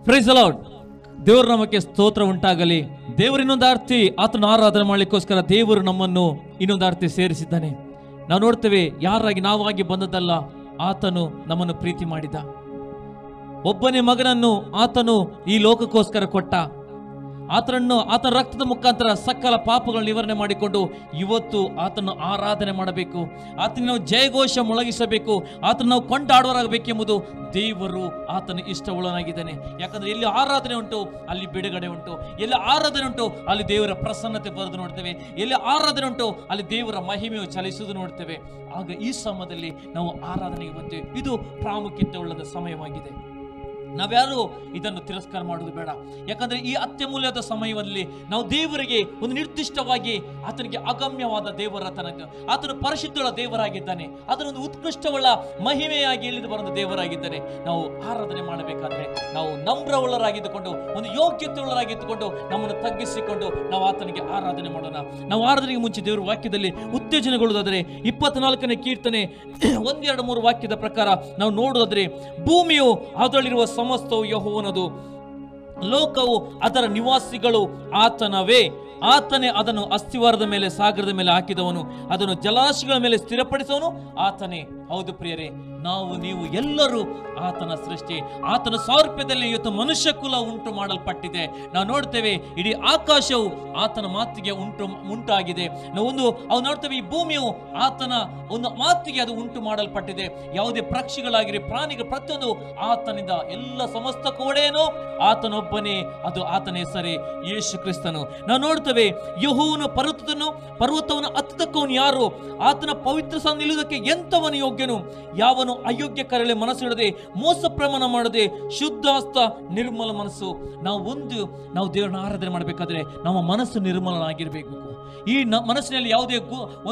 Price the lord. ದೇವರ ನಾಮಕ್ಕೆ ಸ್ತೋತ್ರ ಉಂಟಾಗಲಿ. ದೇವರು ಇನ್ನೊಂದು ಆರ್ತಿ ಆತನ ಆರಾಧನೆ ಮಾಡಲಿಕ್ಕೋಸ್ಕರ ದೇವರು ನಮ್ಮನ್ನು ಇನ್ನೊಂದು ಆರ್ತಿ ಸೇರಿಸಿದ್ದಾನೆ. ನಾವು ನೋಡ್ತೇವೆ, ಯಾರಾಗಿ ನಾವಾಗಿ ಬಂದದ್ದಲ್ಲ, ಆತನು ನಮ್ಮನ್ನು ಪ್ರೀತಿ ಮಾಡಿದ. ಒಬ್ಬನೇ ಮಗನನ್ನು ಆತನು ಈ ಲೋಕಕ್ಕೋಸ್ಕರ ಕೊಟ್ಟ. ಆತನನ್ನು ಆತನ ರಕ್ತದ ಮುಖಾಂತರ ಸಕಲ ಪಾಪಗಳನ್ನು ನಿವಾರಣೆ ಮಾಡಿಕೊಂಡು ಇವತ್ತು ಆತನ ಆರಾಧನೆ ಮಾಡಬೇಕು. ಆತನಿಗೆ ನಾವು ಜಯಘೋಷ ಮೊಳಗಿಸಬೇಕು. ಆತನ ನಾವು ಕೊಂಡಾಡುವರಾಗಬೇಕೆಂಬುದು ದೇವರು ಆತನ ಇಷ್ಟವುಳ್ಳನಾಗಿದ್ದಾನೆ. ಯಾಕಂದ್ರೆ ಎಲ್ಲಿ ಆರಾಧನೆ ಉಂಟು ಅಲ್ಲಿ ಬಿಡುಗಡೆ ಉಂಟು, ಎಲ್ಲಿ ಆರಾಧನೆ ಉಂಟು ಅಲ್ಲಿ ದೇವರ ಪ್ರಸನ್ನತೆ ಬರೆದು ನೋಡ್ತೇವೆ, ಎಲ್ಲಿ ಆರಾಧನೆ ಉಂಟು ಅಲ್ಲಿ ದೇವರ ಮಹಿಮೆಯು ಚಲಿಸುವುದು ನೋಡ್ತೇವೆ. ಆಗ ಈ ಸಮಯದಲ್ಲಿ ನಾವು ಆರಾಧನೆಗೆ ಬರ್ತೇವೆ. ಇದು ಪ್ರಾಮುಖ್ಯತೆ ಉಳ್ಳದ ಸಮಯವಾಗಿದೆ. ನಾವ್ಯಾರು ಇದನ್ನು ತಿರಸ್ಕಾರ ಮಾಡುವುದು ಬೇಡ. ಯಾಕಂದ್ರೆ ಈ ಅತ್ಯಮೂಲ್ಯದ ಸಮಯದಲ್ಲಿ ನಾವು ದೇವರಿಗೆ ಒಂದು ನಿರ್ದಿಷ್ಟವಾಗಿ ಆತನಿಗೆ ಅಗಮ್ಯವಾದ ದೇವರ ಆತನು ಪರಿಶುದ್ಧಳ ದೇವರಾಗಿದ್ದಾನೆ. ಆತನೊಂದು ಉತ್ಕೃಷ್ಟವುಳ್ಳ ಮಹಿಮೆಯಾಗಿ ಇಳಿದು ಬರುವ ದೇವರಾಗಿದ್ದಾನೆ. ನಾವು ಆರಾಧನೆ ಮಾಡಬೇಕಾದ್ರೆ ನಾವು ನಮ್ರವುಳ್ಳರಾಗಿದ್ದುಕೊಂಡು, ಒಂದು ಯೋಗ್ಯತೆಯುಳ್ಳರಾಗಿದ್ದುಕೊಂಡು, ನಮ್ಮನ್ನು ತಗ್ಗಿಸಿಕೊಂಡು ನಾವು ಆತನಿಗೆ ಆರಾಧನೆ ಮಾಡೋಣ. ನಾವು ಆರಾಧನೆಗೆ ಮುಂಚೆ ದೇವರ ವಾಕ್ಯದಲ್ಲಿ ಉತ್ತೇಜನಗೊಳ್ಳುವುದಾದರೆ 24ನೇ ಕೀರ್ತನೆ 1-2-3 ವಾಕ್ಯದ ಪ್ರಕಾರ ನಾವು ನೋಡುವುದಾದರೆ, ಭೂಮಿಯು ಅದರಲ್ಲಿರುವ ಸಮಸ್ತವು ಯೆಹೋವನದು, ಲೋಕವು ಅದರ ನಿವಾಸಿಗಳು ಆತನವೇ. ಆತನೇ ಅದನ್ನು ಅಸ್ತಿವಾರದ ಮೇಲೆ, ಸಾಗರದ ಮೇಲೆ ಹಾಕಿದವನು, ಅದನ್ನು ಜಲಾಶಯಗಳ ಮೇಲೆ ಸ್ಥಿರಪಡಿಸುವನು ಆತನೇ. ಹೌದು ಪ್ರಿಯರೇ, ನಾವು ನೀವು ಎಲ್ಲರೂ ಆತನ ಸೃಷ್ಟಿ. ಆತನ ಸಾರೂಪ್ಯದಲ್ಲಿ ಇವತ್ತು ಮನುಷ್ಯ ಕುಲ ಉಂಟು ಮಾಡಲ್ಪಟ್ಟಿದೆ. ನಾವು ನೋಡ್ತೇವೆ, ಇಡೀ ಆಕಾಶವು ಆತನ ಮಾತಿಗೆ ಉಂಟಾಗಿದೆ. ನಾವು ನೋಡ್ತೇವೆ, ಈ ಭೂಮಿಯು ಆತನ ಒಂದು ಮಾತಿಗೆ ಅದು ಉಂಟು ಮಾಡಲ್ಪಟ್ಟಿದೆ. ಯಾವುದೇ ಪಕ್ಷಿಗಳಾಗಿರಿ, ಪ್ರಾಣಿಗಳು, ಪ್ರತಿಯೊಂದು ಆತನಿಂದ. ಎಲ್ಲ ಸಮಸ್ತ ಕೋಡೆಯೇನೋ ಆತನೊಬ್ಬನೇ, ಅದು ಆತನ ಹೆಸರೇ ಯೇಸು ಕ್ರಿಸ್ತನು. ನಾವು ನೋಡ್ತೇವೆ, ಯೆಹೋವನ ಪರ್ವತವನ್ನು ಹತ್ತದಕ್ಕವನು ಯಾರು? ಆತನ ಪವಿತ್ರ ಸ್ಥಾನ ನಿಲ್ಲುವುದಕ್ಕೆ ಎಂತವನು ಯೋಗ್ಯನು? ಯಾವನು ಅಯೋಗ್ಯ ಕರಳೆ ಮನಸ್ಸಿಡದೆ, ಮೋಸ ಪ್ರಮಾಣ ಮಾಡದೆ, ಶುದ್ಧಾಸ್ತ, ನಿರ್ಮಲ ಮನಸ್ಸು. ನಾವು ದೇವರನ್ನ ಆರಾಧನೆ ಮಾಡಬೇಕಾದ್ರೆ ನಮ್ಮ ಮನಸ್ಸು ನಿರ್ಮಲನಾಗಿರ್ಬೇಕು. ಈ ಮನಸ್ಸಿನಲ್ಲಿ ಯಾವುದೇ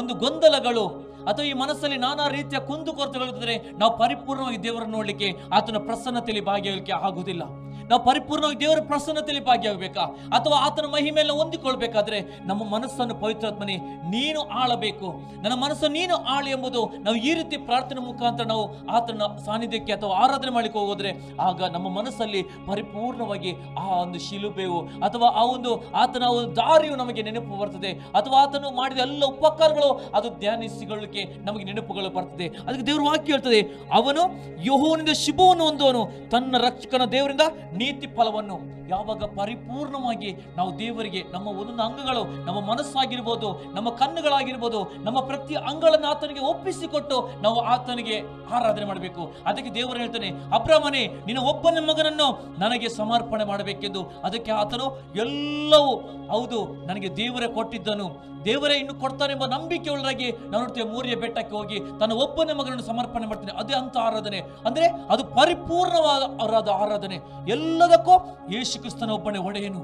ಒಂದು ಗೊಂದಲಗಳು ಅಥವಾ ಈ ಮನಸ್ಸಲ್ಲಿ ನಾನಾ ರೀತಿಯ ಕುಂದುಕೊರತೆಗಳಿದ್ದರೆ ನಾವು ಪರಿಪೂರ್ಣವಾಗಿ ದೇವರನ್ನು ನೋಡ್ಲಿಕ್ಕೆ, ಆತನ ಪ್ರಸನ್ನತೆಯಲ್ಲಿ ಭಾಗಿಯಾಗಲಿಕ್ಕೆ ಆಗುವುದಿಲ್ಲ. ನಾವು ಪರಿಪೂರ್ಣವಾಗಿ ದೇವರ ಪ್ರಸನ್ನತೆಯಲ್ಲಿ ಭಾಗಿಯಾಗಬೇಕಾ ಅಥವಾ ಆತನ ಮಹಿಮೆಯನ್ನು ಹೊಂದಿಕೊಳ್ಬೇಕಾದ್ರೆ ನಮ್ಮ ಮನಸ್ಸನ್ನು ಪವಿತ್ರಾತ್ಮನೇ ನೀನು ಆಳಬೇಕು, ನನ್ನ ಮನಸ್ಸನ್ನು ನೀನು ಆಳು ಎಂಬುದು ನಾವು ಈ ರೀತಿ ಪ್ರಾರ್ಥನೆ ಮುಖಾಂತರ ನಾವು ಆತನ ಸಾನ್ನಿಧ್ಯಕ್ಕೆ ಅಥವಾ ಆರಾಧನೆ ಮಾಡಲಿಕ್ಕೆ ಹೋಗೋದ್ರೆ ಆಗ ನಮ್ಮ ಮನಸ್ಸಲ್ಲಿ ಪರಿಪೂರ್ಣವಾಗಿ ಆ ಒಂದು ಶಿಲುಬೆಯು ಅಥವಾ ಆ ಒಂದು ಆತನ ಒಂದು ದಾರಿಯು ನಮಗೆ ನೆನಪು ಬರ್ತದೆ. ಅಥವಾ ಆತನು ಮಾಡಿದ ಎಲ್ಲ ಉಪಕಾರಗಳು ಅದು ಧ್ಯಾನಿಸಿಕೊಳ್ಳಲಿಕ್ಕೆ ನಮಗೆ ನೆನಪುಗಳು ಬರ್ತದೆ. ಅದಕ್ಕೆ ದೇವರು ವಾಕ್ಯ ಹೇಳ್ತದೆ, ಅವನು ಯೆಹೋವನಿಂದ ಶುಭವನ್ನು ಹೊಂದುವನು, ತನ್ನ ರಕ್ಷಕನ ದೇವರಿಂದ ನೀತಿ ಫಲವನ್ನು. ಯಾವಾಗ ಪರಿಪೂರ್ಣವಾಗಿ ನಾವು ದೇವರಿಗೆ ನಮ್ಮ ಒಂದೊಂದು ಅಂಗಗಳು, ನಮ್ಮ ಮನಸ್ಸಾಗಿರ್ಬೋದು, ನಮ್ಮ ಕಣ್ಣುಗಳಾಗಿರ್ಬೋದು, ನಮ್ಮ ಪ್ರತಿ ಅಂಗಗಳನ್ನು ಆತನಿಗೆ ಒಪ್ಪಿಸಿಕೊಟ್ಟು ನಾವು ಆತನಿಗೆ ಆರಾಧನೆ ಮಾಡಬೇಕು. ಅದಕ್ಕೆ ದೇವರು ಹೇಳ್ತಾನೆ, ಅಬ್ರಾಮನೇ, ನಿನ್ನ ಒಬ್ಬನ ಮಗನನ್ನು ನನಗೆ ಸಮರ್ಪಣೆ ಮಾಡಬೇಕೆಂದು. ಅದಕ್ಕೆ ಆತನು ಎಲ್ಲವೂ ಹೌದು ನನಗೆ ದೇವರೇ ಕೊಟ್ಟಿದ್ದನು, ದೇವರೇ ಇನ್ನು ಕೊಡ್ತಾನೆ ಎಂಬ ನಂಬಿಕೆ ಒಳಗಾಗಿ ನಾವು ನೋಡ್ತೇವೆ, ಮೂರಿಯ ಬೆಟ್ಟಕ್ಕೆ ಹೋಗಿ ತನ್ನ ಒಬ್ಬನೇ ಮಗನನ್ನು ಸಮರ್ಪಣೆ ಮಾಡ್ತಾನೆ. ಅದೇ ಅಂತ ಆರಾಧನೆ ಅಂದ್ರೆ ಅದು ಪರಿಪೂರ್ಣವಾದ ಆರಾಧನೆ. ಎಲ್ಲದಕ್ಕೂ ಯೇಸು ಕ್ರಿಸ್ತನ ಒಬ್ಬನೇ ಒಡೆಯನು.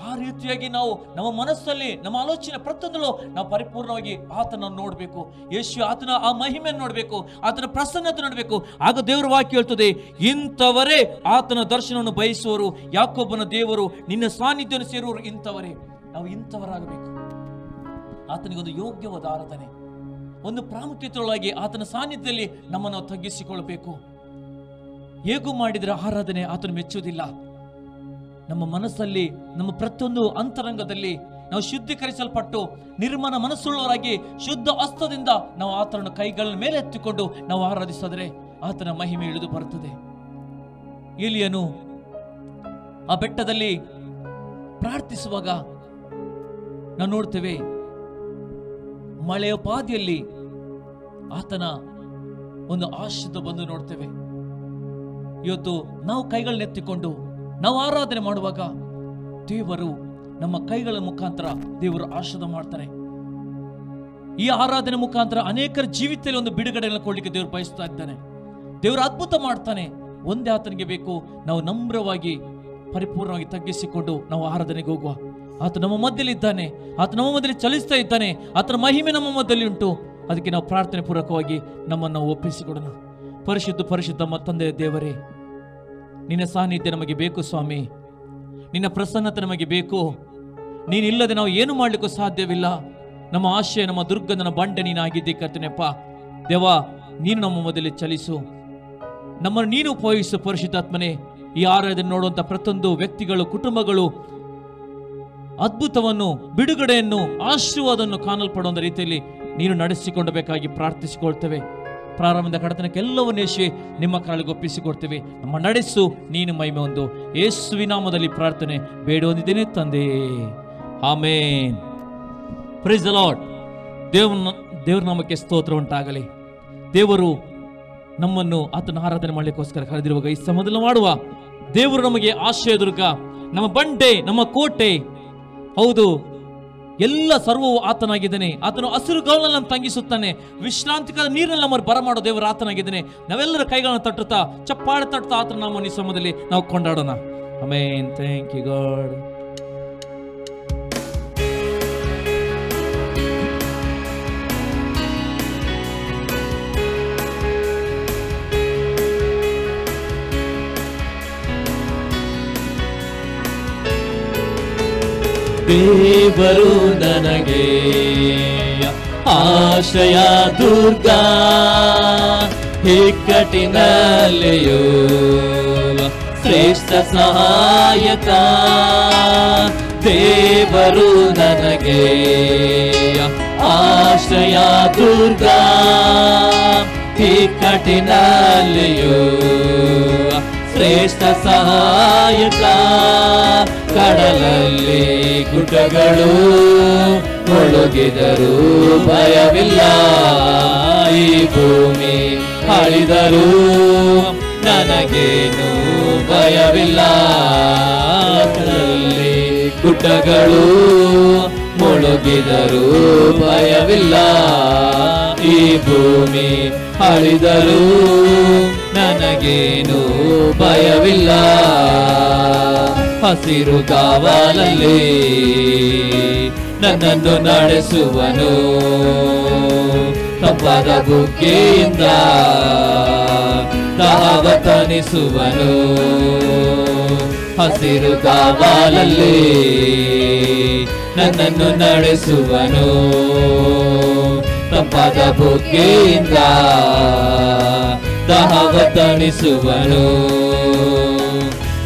ಆ ರೀತಿಯಾಗಿ ನಾವು ನಮ್ಮ ಮನಸ್ಸಲ್ಲಿ ನಮ್ಮ ಆಲೋಚನೆ ಪ್ರತಿಯೊಂದಳು ನಾವು ಪರಿಪೂರ್ಣವಾಗಿ ಆತನನ್ನು ನೋಡಬೇಕು. ಯೇಸು ಆತನ ಆ ಮಹಿಮೆಯನ್ನು ನೋಡಬೇಕು, ಆತನ ಪ್ರಸನ್ನತೆ ನೋಡಬೇಕು. ಆಗ ದೇವರ ವಾಕ್ಯ ಹೇಳ್ತದೆ, ಇಂಥವರೇ ಆತನ ದರ್ಶನವನ್ನು ಬಯಸುವರು, ಯಾಕೋಬನ ದೇವರು ನಿನ್ನ ಸಾನ್ನಿಧ್ಯವನ್ನು ಸೇರುವರು ಇಂಥವರೇ. ನಾವು ಇಂಥವರಾಗಬೇಕು. ಆತನಿಗೊಂದು ಯೋಗ್ಯವಾದ ಆರಾಧನೆ, ಒಂದು ಪ್ರಾಮುಖ್ಯತೆಯೊಳಗೆ ಆತನ ಸಾನ್ನಿಧ್ಯದಲ್ಲಿ ನಮ್ಮನ್ನು ತಗ್ಗಿಸಿಕೊಳ್ಳಬೇಕು. ಹೇಗೂ ಮಾಡಿದರೆ ಆರಾಧನೆ ಆತನು ಮೆಚ್ಚುವುದಿಲ್ಲ. ನಮ್ಮ ಮನಸ್ಸಲ್ಲಿ, ನಮ್ಮ ಪ್ರತಿಯೊಂದು ಅಂತರಂಗದಲ್ಲಿ ನಾವು ಶುದ್ಧೀಕರಿಸಲ್ಪಟ್ಟು ನಿರ್ಮಲ ಮನಸ್ಸುಳ್ಳವರಾಗಿ ಶುದ್ಧ ಹಸ್ತದಿಂದ ನಾವು ಆತನ ಕೈಗಳ ಮೇಲೆ ಎತ್ತಿಕೊಂಡು ನಾವು ಆರಾಧಿಸಿದರೆ ಆತನ ಮಹಿಮೆ ಇಳಿದು ಬರುತ್ತದೆ. ಏಲಿಯನು ಆ ಬೆಟ್ಟದಲ್ಲಿ ಪ್ರಾರ್ಥಿಸುವಾಗ ನಾವು ನೋಡ್ತೇವೆ, ಮಳೆಯ ಪಾದಿಯಲ್ಲಿ ಆತನ ಒಂದು ಆಶ್ರಿತ ಬಂದು ನೋಡ್ತೇವೆ. ಇವತ್ತು ನಾವು ಕೈಗಳನ್ನೆತ್ತಿಕೊಂಡು ನಾವು ಆರಾಧನೆ ಮಾಡುವಾಗ ದೇವರು ನಮ್ಮ ಕೈಗಳ ಮುಖಾಂತರ ದೇವರು ಆಶೀರ್ವಾದ ಮಾಡ್ತಾರೆ. ಈ ಆರಾಧನೆ ಮುಖಾಂತರ ಅನೇಕರ ಜೀವಿತದಲ್ಲಿ ಒಂದು ಬಿಡುಗಡೆಯನ್ನು ಕೊಡ್ಲಿಕ್ಕೆ ದೇವರು ಬಯಸ್ತಾ ಇದ್ದಾನೆ. ದೇವರು ಅದ್ಭುತ ಮಾಡ್ತಾನೆ. ಒಂದೇ ಆತನಿಗೆ ಬೇಕು, ನಾವು ನಮ್ರವಾಗಿ ಪರಿಪೂರ್ಣವಾಗಿ ತಗ್ಗಿಸಿಕೊಂಡು ನಾವು ಆರಾಧನೆಗೆ ಹೋಗುವ. ಆತ ನಮ್ಮ ಮಧ್ಯದಲ್ಲಿ ಇದ್ದಾನೆ, ಆತ ನಮ್ಮ ಮಧ್ಯದಲ್ಲಿ ಚಲಿಸ್ತಾ ಇದ್ದಾನೆ, ಆತನ ಮಹಿಮೆ ನಮ್ಮ ಮಧ್ಯದಲ್ಲಿ ಉಂಟು. ಅದಕ್ಕೆ ನಾವು ಪ್ರಾರ್ಥನೆ ಪೂರ್ವಕವಾಗಿ ನಮ್ಮನ್ನು ಒಪ್ಪಿಸಿಕೊಡೋಣ. ಪರಿಶುದ್ಧ ತಂದೆಯ ದೇವರೇ, ನಿನ್ನ ಸಾನ್ನಿಧ್ಯ ನಮಗೆ ಬೇಕು ಸ್ವಾಮಿ, ನಿನ್ನ ಪ್ರಸನ್ನತೆ ನಮಗೆ ಬೇಕು. ನೀನಿಲ್ಲದೆ ನಾವು ಏನು ಮಾಡಲಿಕ್ಕೂ ಸಾಧ್ಯವಿಲ್ಲ. ನಮ್ಮ ಆಶಯ, ನಮ್ಮ ದುರ್ಗಂಧನ ಬಂಡೆ ನೀನಾಗಿದ್ದೆ ಕರ್ತನೆಪ್ಪ. ದೇವಾ, ನೀನು ನಮ್ಮ ಮೊದಲೇ ಚಲಿಸು, ನಮ್ಮನ್ನು ನೀನು ಉಪಯೋಗಿಸು ಪರಿಶುದ್ಧಾತ್ಮನೇ. ಈ ಆರಾಧನೆ ನೋಡುವಂತ ಪ್ರತಿಯೊಂದು ವ್ಯಕ್ತಿಗಳು, ಕುಟುಂಬಗಳು ಅದ್ಭುತವನ್ನು, ಬಿಡುಗಡೆಯನ್ನು, ಆಶೀರ್ವಾದವನ್ನು ಕಾಣಲ್ಪಡುವ ರೀತಿಯಲ್ಲಿ ನೀನು ನಡೆಸಿಕೊಳ್ಳಬೇಕಾಗಿ ಪ್ರಾರ್ಥಿಸಿಕೊಳ್ತೇವೆ. ಪ್ರಾರಂಭದ ಕಡತನಕ್ಕೆ ಎಲ್ಲವನ್ನೂ ಯೇಸುವೆ ನಿಮ್ಮ ಕರಳಿಗೆ ಒಪ್ಪಿಸಿಕೊಡ್ತೇವೆ. ನಮ್ಮ ನಡೆಸು, ನೀನು ಮಹಿಮೆ ಹೊಂದು. ಯೇಸುವಿನ ನಾಮದಲ್ಲಿ ಪ್ರಾರ್ಥನೆ ಬೇಡೊಂದಿದ್ದೇನೆ ತಂದೆ, ಆಮೇನ್. Price the Lord. ದೇವರ ನಾಮಕ್ಕೆ ಸ್ತೋತ್ರ ಉಂಟಾಗಲಿ. ದೇವರು ನಮ್ಮನ್ನು ಆತನ ಆರಾಧನೆ ಮಾಡಲಿಕ್ಕೋಸ್ಕರ ಕರೆದಿರುವಾಗ ಈ ಸಮಯದಲ್ಲಿ ಮಾಡುವ ದೇವರು ನಮಗೆ ಆಶ್ರಯದುರ್ಗ, ನಮ್ಮ ಬಂಡೆ, ನಮ್ಮ ಕೋಟೆ. ಹೌದು, ಎಲ್ಲ ಸರ್ವವು ಆತನಾಗಿದ್ದಾನೆ. ಆತನು ಹಸಿರುಗಾವಲನ್ನು ನಮ್ಮ ತಂಗಿಸುತ್ತಾನೆ. ವಿಶ್ರಾಂತಿಕರ ನೀರನ್ನು ನಮ್ಮನ್ನು ಬರಮಾಡೋ ದೇವರು ಆತನಾಗಿದ್ದಾನೆ. ನಾವೆಲ್ಲರ ಕೈಗಳನ್ನು ತಟ್ಟುತ್ತಾ, ಚಪ್ಪಾಳೆ ತಟ್ಟುತ್ತಾ ಆತನ ನಾಮವನ್ನು ಈ ಸಮಯದಲ್ಲಿ ನಾವು ಕೊಂಡಾಡೋಣ. ಆಮೆನ್. Thank you God. ದೇವರು ನನಗೆ ಆಶ್ರಯ ದುರ್ಗ, ಇಕ್ಕಟ್ಟಿನಲ್ಲಿಯೂ ಶ್ರೇಷ್ಠ ಸಹಾಯಕ. ದೇವರು ನನಗೆ ಆಶ್ರಯ ದುರ್ಗ, ಇಕ್ಕಟ್ಟಿನಲ್ಲಿಯೂ ಶ್ರೇಷ್ಠ ಸಹಾಯಕ. ಕಡಲಲ್ಲಿ ಗುಡ್ಡಗಳು ಮುಳುಗಿದರೂ ಭಯವಿಲ್ಲ, ಈ ಭೂಮಿ ಅಳಿದರೂ ನನಗೇನು ಭಯವಿಲ್ಲ. ಕಡಲಲ್ಲಿ ಗುಡ್ಡಗಳು ಮುಳುಗಿದರೂ ಭಯವಿಲ್ಲ, ಈ ಭೂಮಿ ಅಳಿದರೂ ನನಗೇನು ಭಯವಿಲ್ಲ. ಹಸಿರು ಕಾವಲಲ್ಲಿ ನನ್ನನ್ನು ನಡೆಸುವನು, ತಂಪಾದ ಬುಗ್ಗೆಯಿಂದ ದಾಹ ತಣಿಸುವನು. ಹಸಿರು ಕಾವಲಲ್ಲಿ ನನ್ನನ್ನು ನಡೆಸುವನು, ತಂಪಾದ ಬುಗ್ಗೆಯಿಂದ ದಾಹ ತಣಿಸುವನು.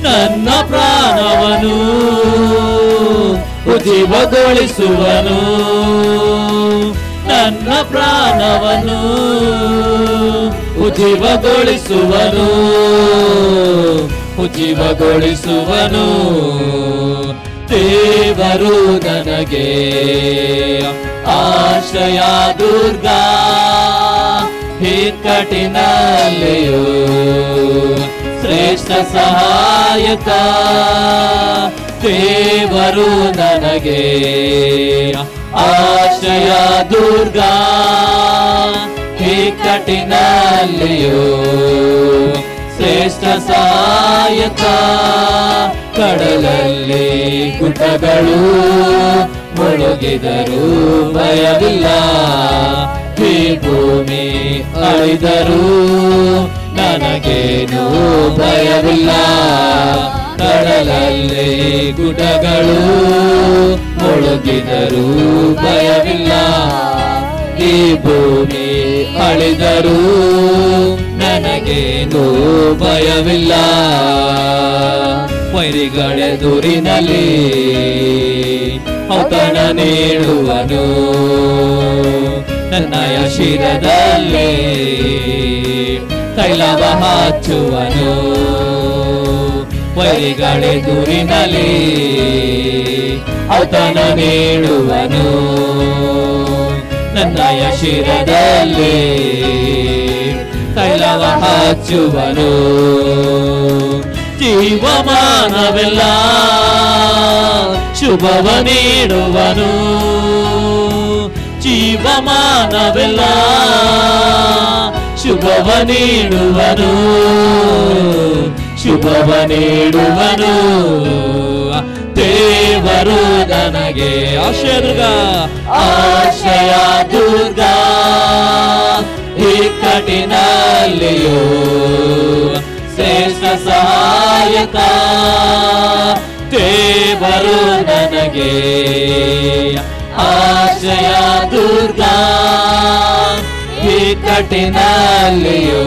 ನನ್ನ ಪ್ರಾಣವನು ಉಜ್ಜೀವಗೊಳಿಸುವನು, ನನ್ನ ಪ್ರಾಣವನು ಉಜ್ಜೀವಗೊಳಿಸುವನು, ಉಜ್ಜೀವಗೊಳಿಸುವನು. ದೇವರು ನನಗೆ ಆಶ್ರಯ ದುರ್ಗ, ಇಕ್ಕಟ್ಟಿನಲ್ಲಿಯೂ ಶ್ರೇಷ್ಠ ಸಹಾಯಕ. ದೇವರು ನನಗೆ ಆಶ್ರಯ ದುರ್ಗ, ಇಕ್ಕಟ್ಟಿನಲ್ಲಿಯೂ ಶ್ರೇಷ್ಠ ಸಹಾಯಕ. ಕಡಲಲ್ಲಿ ಗುಡ್ಡಗಳು ಮುಳುಗಿದರೂ ಭಯವಿಲ್ಲ, ಈ ಭೂಮಿ ಅಳಿದರೂ ನನಗೇನು ಭಯವಿಲ್ಲ. ಕಡಲಲ್ಲಿ ಗುಡ್ಡಗಳು ಮುಳುಗಿದರೂ ಭಯವಿಲ್ಲ, ಈ ಭೂಮಿ ಅಳಿದರೂ ನನಗೇನು ಭಯವಿಲ್ಲ. ವೈರಿಗಳೆದುರಿನಲ್ಲಿ ಔತಣ ನೀಡುವನು, ನನ್ನಯ ಶಿರದಲ್ಲಿ ತೈಲವ ಹಚ್ಚುವನು. ವೈರಿಗಳೆದುರಿನಲ್ಲಿ ಔತಣ ನೀಡುವನು, ನನ್ನಯ ಶಿರದಲ್ಲಿ ತೈಲವ ಹಚ್ಚುವನು. ಜೀವಮಾನವೆಲ್ಲ ಶುಭವ ನೀಡುವನು, ಜೀವಮಾನವೆಲ್ಲ ಶುಭವ ನೀಡುವನು, ಶುಭವ ನೀಡುವನು. ದೇವರು ನನಗೆ ಆಶ್ರಯ ದುರ್ಗ, ಆಶ್ರಯ ದುರ್ಗ, ಇಕ್ಕಟ್ಟಿನಲ್ಲಿಯೂ ಶ್ರೇಷ್ಠ ಸಹಾಯಕ. ದೇವರು ನನಗೆ ಆಶ್ರಯ ದುರ್ಗ, ಇಕ್ಕಟ್ಟಿನಲ್ಲಿಯೂ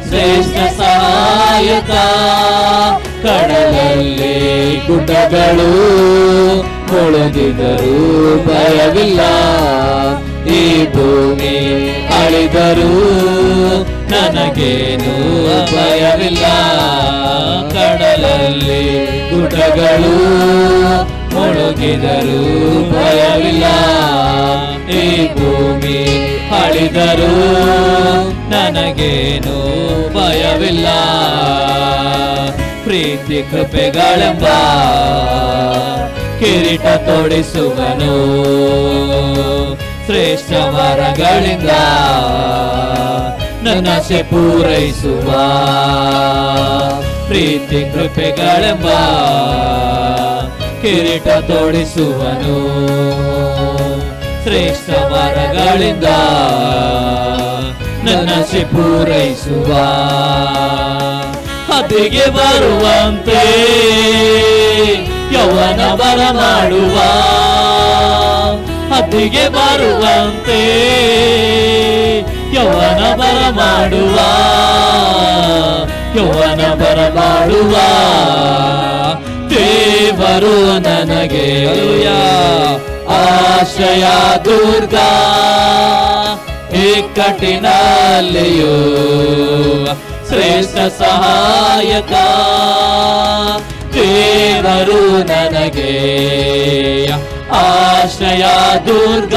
ಶ್ರೇಷ್ಠ ಸಹಾಯಕ. ಕಡಲಲ್ಲಿ ಗುಡ್ಡಗಳು ಮುಳುಗಿದರೂ ಭಯವಿಲ್ಲ, ಈ ಭೂಮಿ ಅಳಿದರೂ ನನಗೇನು ಭಯವಿಲ್ಲ. ಕಡಲಲ್ಲಿ ಗುಡ್ಡಗಳು ಮುಳುಗಿದರೂ ಭಯವಿಲ್ಲ, ಈ ಭೂಮಿ ಅಳಿದರೂ ನನಗೇನು ಭಯವಿಲ್ಲ. ಪ್ರೀತಿ ಕೃಪೆಗಳೆಂಬ ಕಿರೀಟ ತೊಡಿಸುವನು, ಶ್ರೇಷ್ಠ ವರಗಳಿಂದ ನನ್ನಾಸೆ ಪೂರೈಸುವ. ಪ್ರೀತಿ ಕೃಪೆಗಳೆಂಬ ಕಿರೀಟ ತೊಡಿಸುವನು, ಶ್ರೇಷ್ಠ ವರಗಳಿಂದ ನನ್ನಾಸೆ ಪೂರೈಸುವ. ಹದ್ದಿಗೆ ಬರುವಂತೆ ಯೌವನ ಬರ ಮಾಡುವ, ಹದ್ದಿಗೆ ಬರುವಂತೆ ಯೌವನ ಬರ ಮಾಡುವ, ಯೌವನ ಬರ ಮಾಡುವ. ದೇವರು ನನಗೆ ಆಶ್ರಯ ದುರ್ಗ, ಇಕ್ಕಟ್ಟಿನಲ್ಲಿಯೂ ಶ್ರೇಷ್ಠ ಸಹಾಯಕ. ದೇವರು ನನಗೆ ಆಶ್ರಯ ದುರ್ಗ,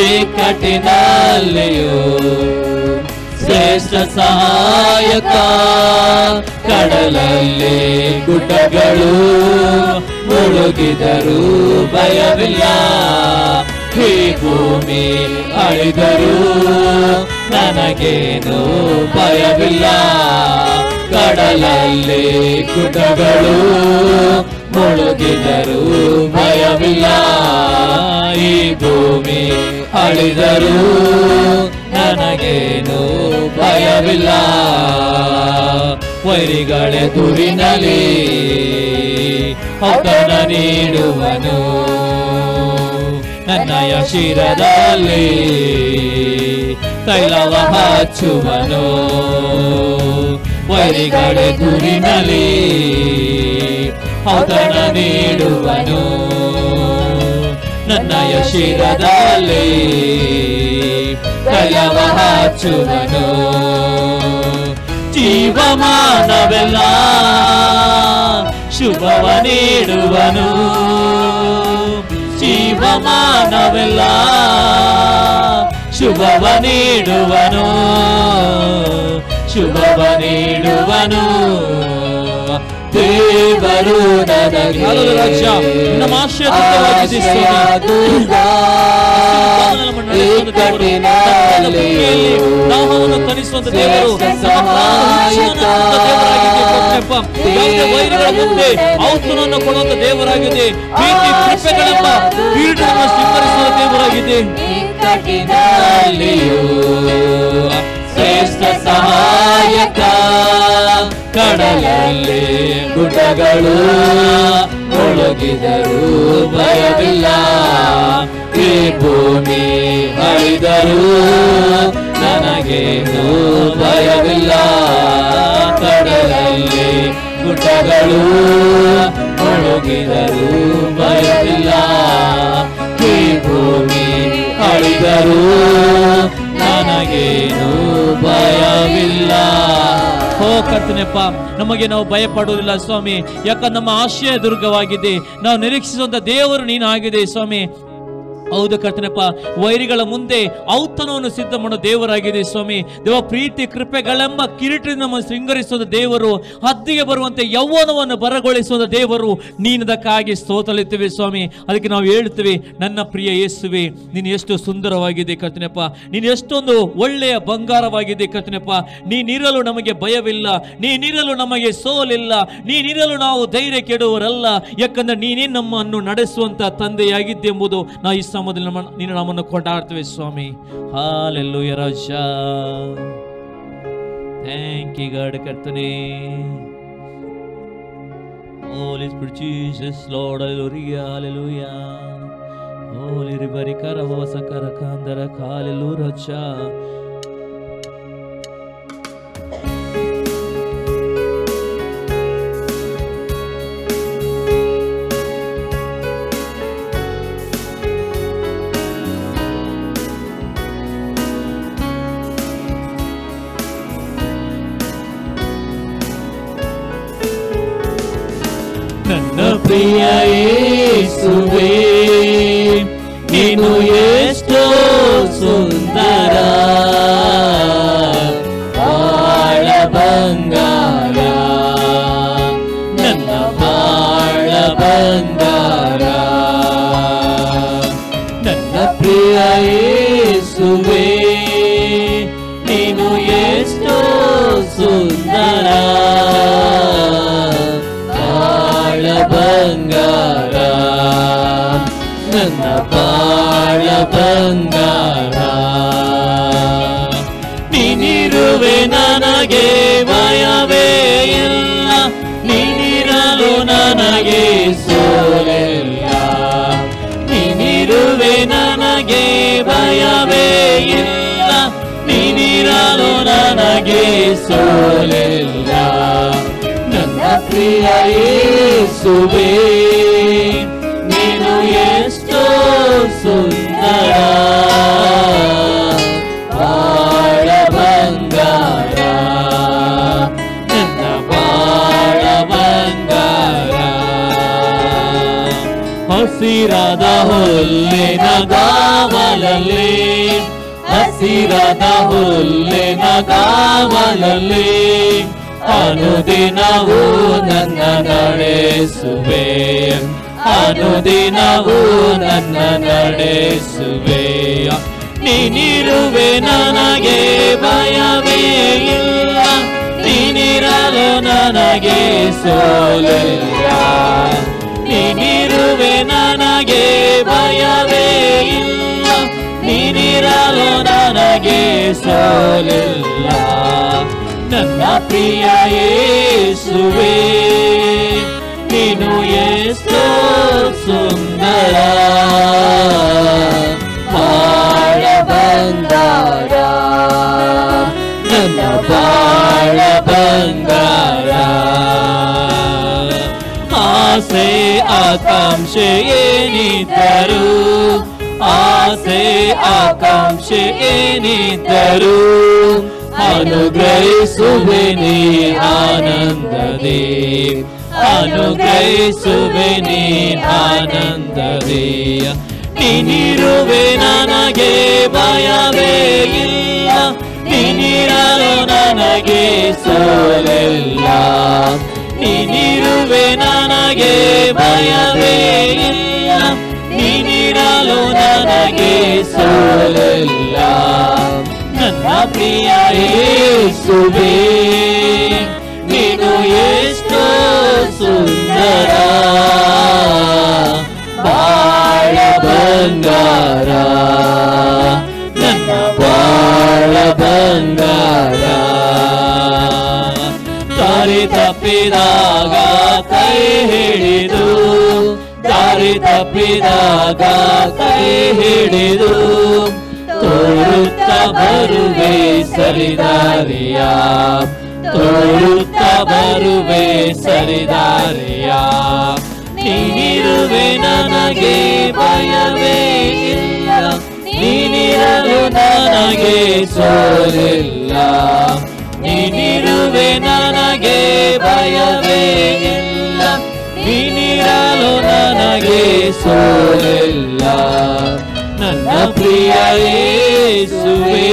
ಇಕ್ಕಟ್ಟಿನಲ್ಲಿಯೂ ಶ್ರೇಷ್ಠ ಸಹಾಯಕ. ಕಡಲಲ್ಲಿ ಗುಡ್ಡಗಳು ಮುಳುಗಿದರೂ ಭಯವಿಲ್ಲ, ಈ ಭೂಮಿ ಅಳಿದರೂ ನನಗೇನು ಭಯವಿಲ್ಲ. ಕಡಲಲ್ಲಿ ಗುಡ್ಡಗಳು ಮುಳುಗಿದರೂ ಭಯವಿಲ್ಲ, ಈ ಭೂಮಿ ಅಳಿದರೂ ನನಗೇನು ಭಯವಿಲ್ಲ. ವೈರಿಗಳೇ ದುರಿನಲಿ ಔತಣ ನೀಡುವನು, ನನ್ನಯ ಶಿರದಲ್ಲಿ ತೈಲವ ಹಚ್ಚುವನು. ವೈರಿಗಳೇ ದುರಿನಲಿ ಔತಣ ನೀಡುವನು, ನನ್ನಯ ಶಿರದಲ್ಲಿ ತೈಲವ ಹಚ್ಚುವನು. ಜೀವಮಾನವೆಲ್ಲ ಶುಭವ ನೀಡುವನು, ಜೀವಮಾನವೆಲ್ಲ ಶುಭವ ನೀಡುವನು, ಶುಭವ ನೀಡುವನು. ದೇವರು ನನಗೆ ನಮ್ಮ ಆಶೀರ್ವಾದವಾಗಿದೆ ದಾಹವನ್ನು ತಣಿಸುವಂತ ದೇವರು, ವೈರಿಗಳ ಮುಂದೆ ಔತಣವನ್ನು ಕೊಡುವಂತ ದೇವರಾಗಿದೆ. ಪ್ರೀತಿ ಕೃಪೆಗಳೆಂಬ ಕಿರೀಟವನ್ನು ಸ್ವೀಕರಿಸುವ ದೇವರಾಗಿದೆ. ಶ್ರೇಷ್ಠ ಸಹಾಯಕ. ಕಡಲಲ್ಲಿ ಗುಡ್ಡಗಳು ಮುಳುಗಿದರೂ ಭಯವಿಲ್ಲ, ಈ ಭೂಮಿ ಅಳಿದರೂ ನನಗೇನು ಭಯವಿಲ್ಲ. ಕಡಲಲ್ಲಿ ಗುಡ್ಡಗಳು ಮುಳುಗಿದರೂ ಭಯವಿಲ್ಲ, ಈ ಭೂಮಿ ಅಳಿದರೂ ನನಗೇನು ಭಯವಿಲ್ಲ. ಓ ಕರ್ತನೆಪ್ಪ, ನಮಗೆ ನಾವು ಭಯ ಪಡುವುದಿಲ್ಲ ಸ್ವಾಮಿ, ಯಾಕಂದ್ರೆ ನಮ್ಮ ಆಶ್ರಯ ದುರ್ಗವಾಗಿದೆ. ನಾವು ನಿರೀಕ್ಷಿಸುವಂತ ದೇವರು ನೀನು ಆಗಿದೆ ಸ್ವಾಮಿ. ಹೌದು ಕರ್ತನೆಪ್ಪ, ವೈರಿಗಳ ಮುಂದೆ ಔತಣವನ್ನು ಸಿದ್ಧ ಮಾಡೋ ದೇವರಾಗಿದೆ ಸ್ವಾಮಿ. ದೇವ ಪ್ರೀತಿ ಕೃಪೆಗಳೆಂಬ ಕಿರೀಟದಿಂದ ನಮ್ಮನ್ನು ಶೃಂಗರಿಸುವ ದೇವರು, ಹದ್ದಿಗೆ ಬರುವಂತೆ ಯೌವನವನ್ನು ಬರಗೊಳಿಸುವ ದೇವರು ನೀನದಕ್ಕಾಗಿ ಸ್ತೋತ್ರಲಿದ್ದೇವೆ ಸ್ವಾಮಿ. ಅದಕ್ಕೆ ನಾವು ಹೇಳ್ತೀವಿ, ನನ್ನ ಪ್ರಿಯ ಯೇಸುವೆ, ನೀನು ಎಷ್ಟು ಸುಂದರವಾಗಿದೆ ಕರ್ತನೆಪ್ಪ, ನೀನು ಎಷ್ಟೊಂದು ಒಳ್ಳೆಯ ಬಂಗಾರವಾಗಿದೆ ಕರ್ತನೆಪ್ಪ. ನೀನಿರಲು ನಮಗೆ ಭಯವಿಲ್ಲ, ನೀನಿರಲು ನಮಗೆ ಸೋಲಿಲ್ಲ, ನೀನಿರಲು ನಾವು ಧೈರ್ಯ ಕೆಡುವರಲ್ಲ, ಯಾಕಂದ್ರೆ ನೀನೇ ನಮ್ಮನ್ನು ನಡೆಸುವಂತ ತಂದೆಯಾಗಿದ್ದೆಂಬುದು ನಾವು ಈ ಸಮಯದಲ್ಲಿ ನೀನು ನಮ್ಮನ್ನು ಕೊಂಡಾಡ್ತೇವೆ ಸ್ವಾಮಿ. Hallelujah Raja. Thank you god ಕರ್ತನೇ. Holy Spirit Jesus Lord, hallelujah, hallelujah. Holy Ribarikara Vasakara Kandara, hallelujah. ನನ್ನ ಪ್ರಿಯ ಯೇಸುವೇ ನೀನು ಎಷ್ಟೋ ಸುಂದರ, ಬಾಳ ಬಂಗಾರ, ನನ್ನ ಬಾಳ ಬಂಗಾರ. ನನ್ನ ಪ್ರಿಯ ಯೇಸುವೇ ನೀನು ಎಷ್ಟೋ ಸುಂದರ, ಬಾಳ ಬಂಗಾರ, ನನ್ನ ಬಾಳ ಬಂಗಾರ. ನೀನಿರುವೆ ನನಗೆ ಭಯವೇ ಇಲ್ಲ, ನೀನಿರಲು ನನಗೆ ಸೋಲಿಲ್ಲ. ನೀನಿರುವೆ ನನಗೆ ಭಯವೇ ಇಲ್ಲ, ನೀನಿರಲು ನನಗೆ ಸೋಲಿಲ್ಲ. ನನ್ನ ಪ್ರಿಯ ಯೇಸುವೇ ನೀನು ಎಷ್ಟೋ ಸುಂದರ, ಬಾಳ ಬಂಗಾರ, ನನ್ನ ಬಾಳ ಬಂಗಾರ. ಹಸಿರಾದ ಹುಲ್ಲಿನ ಗಾವಲಲ್ಲಿ, ಹಸಿರಾದ ಹುಲ್ಲಿನ ಗಾವಲಲ್ಲಿ ಅನುದಿನವೂ ನನ್ನ ನಡೆಸುವೆ, ಅನುದಿನವೂ ನನ್ನ ನಡೆಸುವೆ. ನೀನಿರುವೆ ನನಗೆ ಭಯವೇ ಇಲ್ಲ, ನೀನಿರಲು ನನಗೆ ಸೋಲಿಲ್ಲ. ನೀನಿರುವೆ ನನಗೆ ಭಯವೇ ಇಲ್ಲ, ನೀನಿರಲು ನನಗೆ ಸೋಲಿಲ್ಲ. ನನ್ನ ಪ್ರಿಯ ಯೇಸುವೇ ನೀನು ಎಷ್ಟೋ ಸುಂದರ, ಬಾಳ ಬಂಗಾರ, ನನ್ನ ಬಾಳ ಬಂಗಾರ. ಆಸೆ ಆಕಾಂಕ್ಷೆ ಏನಿದ್ದರು, ಆಸೆ ಆಕಾಂಕ್ಷೆ ಏನಿದ್ದರು ಅನುಗ್ರಹಿಸುವೆ ನೀ ಆನಂದದಿ, ಅನುಗ್ರಹಿಸುವೆ ನೀ ಆನಂದದಿ. ನೀನಿರುವೆ ನನಗೆ ಭಯವೇ ಇಲ್ಲ, ನೀನಿರಲು ನನಗೆ ಸೋಲಿಲ್ಲ. ನೀನಿರುವೆ ನನಗೆ ಭಯವೇ ಇಲ್ಲ, ನೀನಿರಲು ನನಗೆ ಸೋಲಿಲ್ಲ. ನನ್ನ ಪ್ರಿಯ ಯೇಸುವೇ ನೀನು ಎಷ್ಟೋ ಸುಂದರ, ಬಾಳ ಬಂಗಾರ, ನನ್ನ ಬಾಳ ಬಂಗಾರ. ದಾರಿ ತಪ್ಪಿದಾಗ ಕೈ ಹಿಡಿದು, ದಾರಿ ತಪ್ಪಿದಾಗ ಕೈ ಹಿಡಿದು ತೋರುತ್ತಾ ಬರುವೆ ಸರಿದಾರಿಯ, ತೋರುತ್ತಾ ಬರುವೆ ಸರಿದಾರಿಯ. ನೀನಿರುವೆ ನನಗೆ ಭಯವೇ ಇಲ್ಲ, ನೀನಿರಲು ನನಗೆ ಸೋಲಿಲ್ಲ. ನೀನಿರುವೆ ನನಗೆ ಭಯವೇ ಇಲ್ಲ, ನೀನಿರಲು ನನಗೆ ಸೋಲಿಲ್ಲ. ನನ್ನ ಪ್ರಿಯ ಯೇಸುವೇ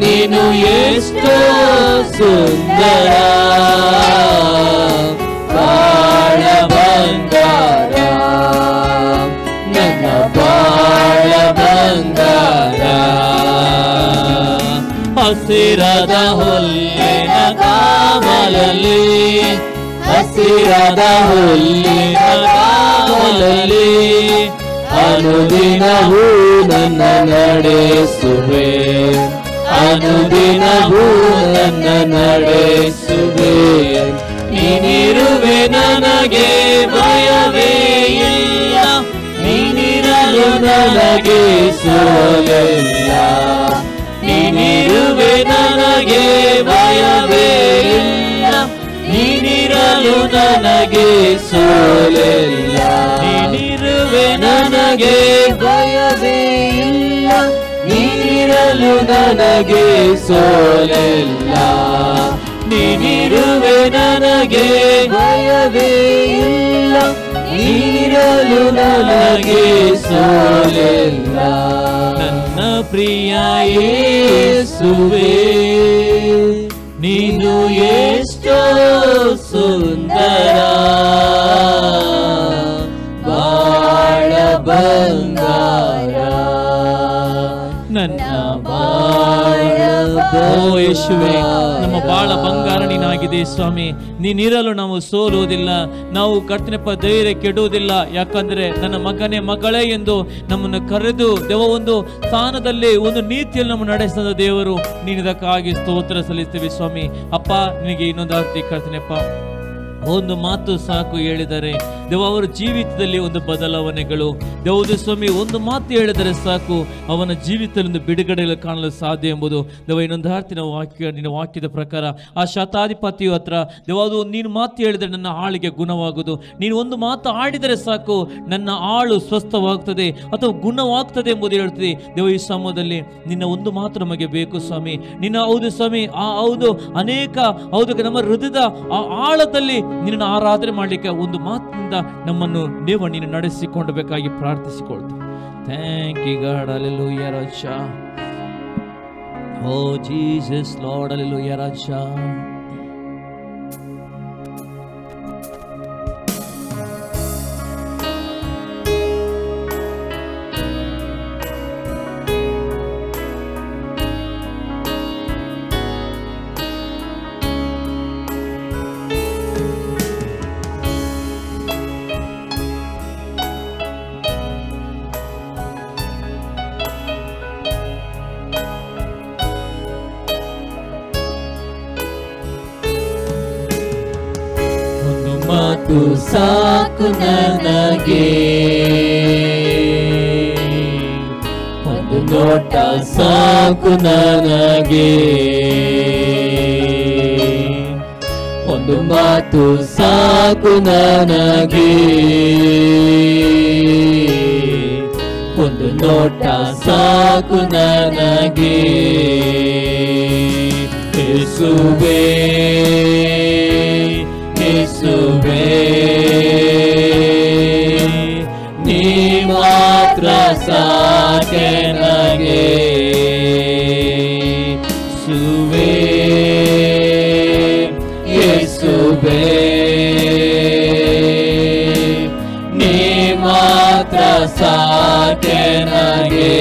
ನೀನು ಎಷ್ಟೋ ಸುಂದರ, ಬಾಳ ಬಂಗಾರ, ನನ್ನ ಬಾಳ ಬಂಗಾರ. ಹಸಿರಾದ ಹುಲ್ಲಿನ ಗಾವಲಲ್ಲಿ, ಹಸಿರಾದ ಹುಲ್ಲಿನ ಗಾವಲಲ್ಲಿ ಅನುದಿನವೂ ನನ್ನ ನಡೆಸುವೆ, ಅನುದಿನವೂ ನನ್ನ ನಡೆಸುವೆ. ನೀನಿರುವೆ ನನಗೆ ಭಯವೇ ಇಲ್ಲ, ನೀನಿರಲು ನನಗೆ ಸೋಲಿಲ್ಲ. ನೀನಿರುವೆ ನನಗೆ ಭಯವೇ ಇಲ್ಲ, ನೀನಿರಲು ನನಗೆ ಸೋಲಿಲ್ಲ. ನೀನಿರುವೆ ನನಗೆ ಭಯವೇ ಇಲ್ಲ, ನೀನಿರಲು ನನಗೆ ಸೋಲಿಲ್ಲ. ನೀನಿರುವೆ ನನಗೆ ಭಯವೇ ನನಗೆ ಸೋಲಿಲ್ಲ. ನನ್ನ ಪ್ರಿಯ ಯೇಸುವೇ, ನೀನು ಎಷ್ಟೋ ಸುಂದರ, ಬಾಳ ಬಂಗಾರ, ನನ್ನ ಬಾಳ ಓ ಯೇಸುವೇ, ನಮ್ಮ ಬಾಳ ಬಂಗಾರ ನೀನಾಗಿದೆ ಸ್ವಾಮಿ. ನೀನಿರಲು ನಾವು ಸೋಲುವುದಿಲ್ಲ, ನಾವು ಕರ್ತನಪ್ಪ ಧೈರ್ಯ ಕೆಡುವುದಿಲ್ಲ. ಯಾಕಂದ್ರೆ ನನ್ನ ಮಗನೇ ಮಗಳೇ ಎಂದು ನಮ್ಮನ್ನು ಕರೆದು ದೇವ ಒಂದು ಸ್ಥಾನದಲ್ಲಿ ಒಂದು ನೀತಿಯಲ್ಲಿ ನಮ್ಮ ನಡೆಸಿದ ದೇವರು, ನೀನಿದಕ್ಕಾಗಿ ಸ್ತೋತ್ರ ಸಲ್ಲಿಸ್ತೀವಿ ಸ್ವಾಮಿ. ಅಪ್ಪ ನಿನಗೆ ಇನ್ನೊಂದು ಆರ್ತಿ ಕರ್ತನಪ್ಪ, ಒಂದು ಮಾತು ಸಾಕು ಹೇಳಿದರೆ ದೇವ ಅವರ ಜೀವಿತದಲ್ಲಿ ಒಂದು ಬದಲಾವಣೆಗಳು. ದೇವದು ಸ್ವಾಮಿ, ಒಂದು ಮಾತು ಹೇಳಿದರೆ ಸಾಕು ಅವನ ಜೀವಿತದಲ್ಲಿ ಒಂದು ಬಿಡುಗಡೆಯಲ್ಲಿ ಕಾಣಲು ಸಾಧ್ಯ ಎಂಬುದು ದೇವ ಇನ್ನೊಂದು ಆರ್ತಿನ ವಾಕ್ಯ, ನಿನ್ನ ವಾಕ್ಯದ ಪ್ರಕಾರ ಆ ಶತಾಧಿಪತಿಯು ಹತ್ರ ದೇವದು ನೀನು ಮಾತು ಹೇಳಿದರೆ ನನ್ನ ಆಳಿಗೆ ಗುಣವಾಗುವುದು, ನೀನು ಒಂದು ಮಾತು ಆಡಿದರೆ ಸಾಕು ನನ್ನ ಆಳು ಸ್ವಸ್ಥವಾಗ್ತದೆ ಅಥವಾ ಗುಣವಾಗ್ತದೆ ಎಂಬುದು ಹೇಳ್ತದೆ. ದೇವ ಈ ಸಮಯದಲ್ಲಿ ನಿನ್ನ ಒಂದು ಮಾತು ನಮಗೆ ಬೇಕು ಸ್ವಾಮಿ. ನಿನ್ನ ಹೌದು ಸ್ವಾಮಿ, ಆ ಹೌದು ಅನೇಕ ಹೌದು ನಮ್ಮ ಹೃದಯದ ಆ ಆಳದಲ್ಲಿ ನಿನ್ನ ಆರಾಧನೆ ಮಾಡಲಿಕ್ಕೆ ಒಂದು ಮಾತಿನಿಂದ ನಮ್ಮನ್ನು ದೇವ ನೀನು ನಡೆಸಿಕೊಂಡಬೇಕಾಗಿ ಪ್ರಾರ್ಥಿಸಿಕೊಳ್ತೀವಿ. Thank you God. ಹಲ್ಲೆಲೂಯಾ ರಾಜ. Oh Jesus Lord. ಹಲ್ಲೆಲೂಯಾ ರಾಜ. ಮಾತು ಸಾಕು ನನಗೆ, ಒಂದು ನೋಟ ಸಾಕು ನನಗೆ, ಒಂದು ಮಾತು ಸಾಕು ನನಗೆ, ಒಂದು ನೋಟ ಸಾಕು ನನಗೆ. ಯೇಸುವೇ ಯೇಸುವೇ, ನೀ ಮಾತ್ರ ಸಾಕೆ ನನಗೆ. ಯೇಸುವೇ ಯೇಸುವೇ, ನೀ ಮಾತ್ರ ಸಾಕೆ ನನಗೆ.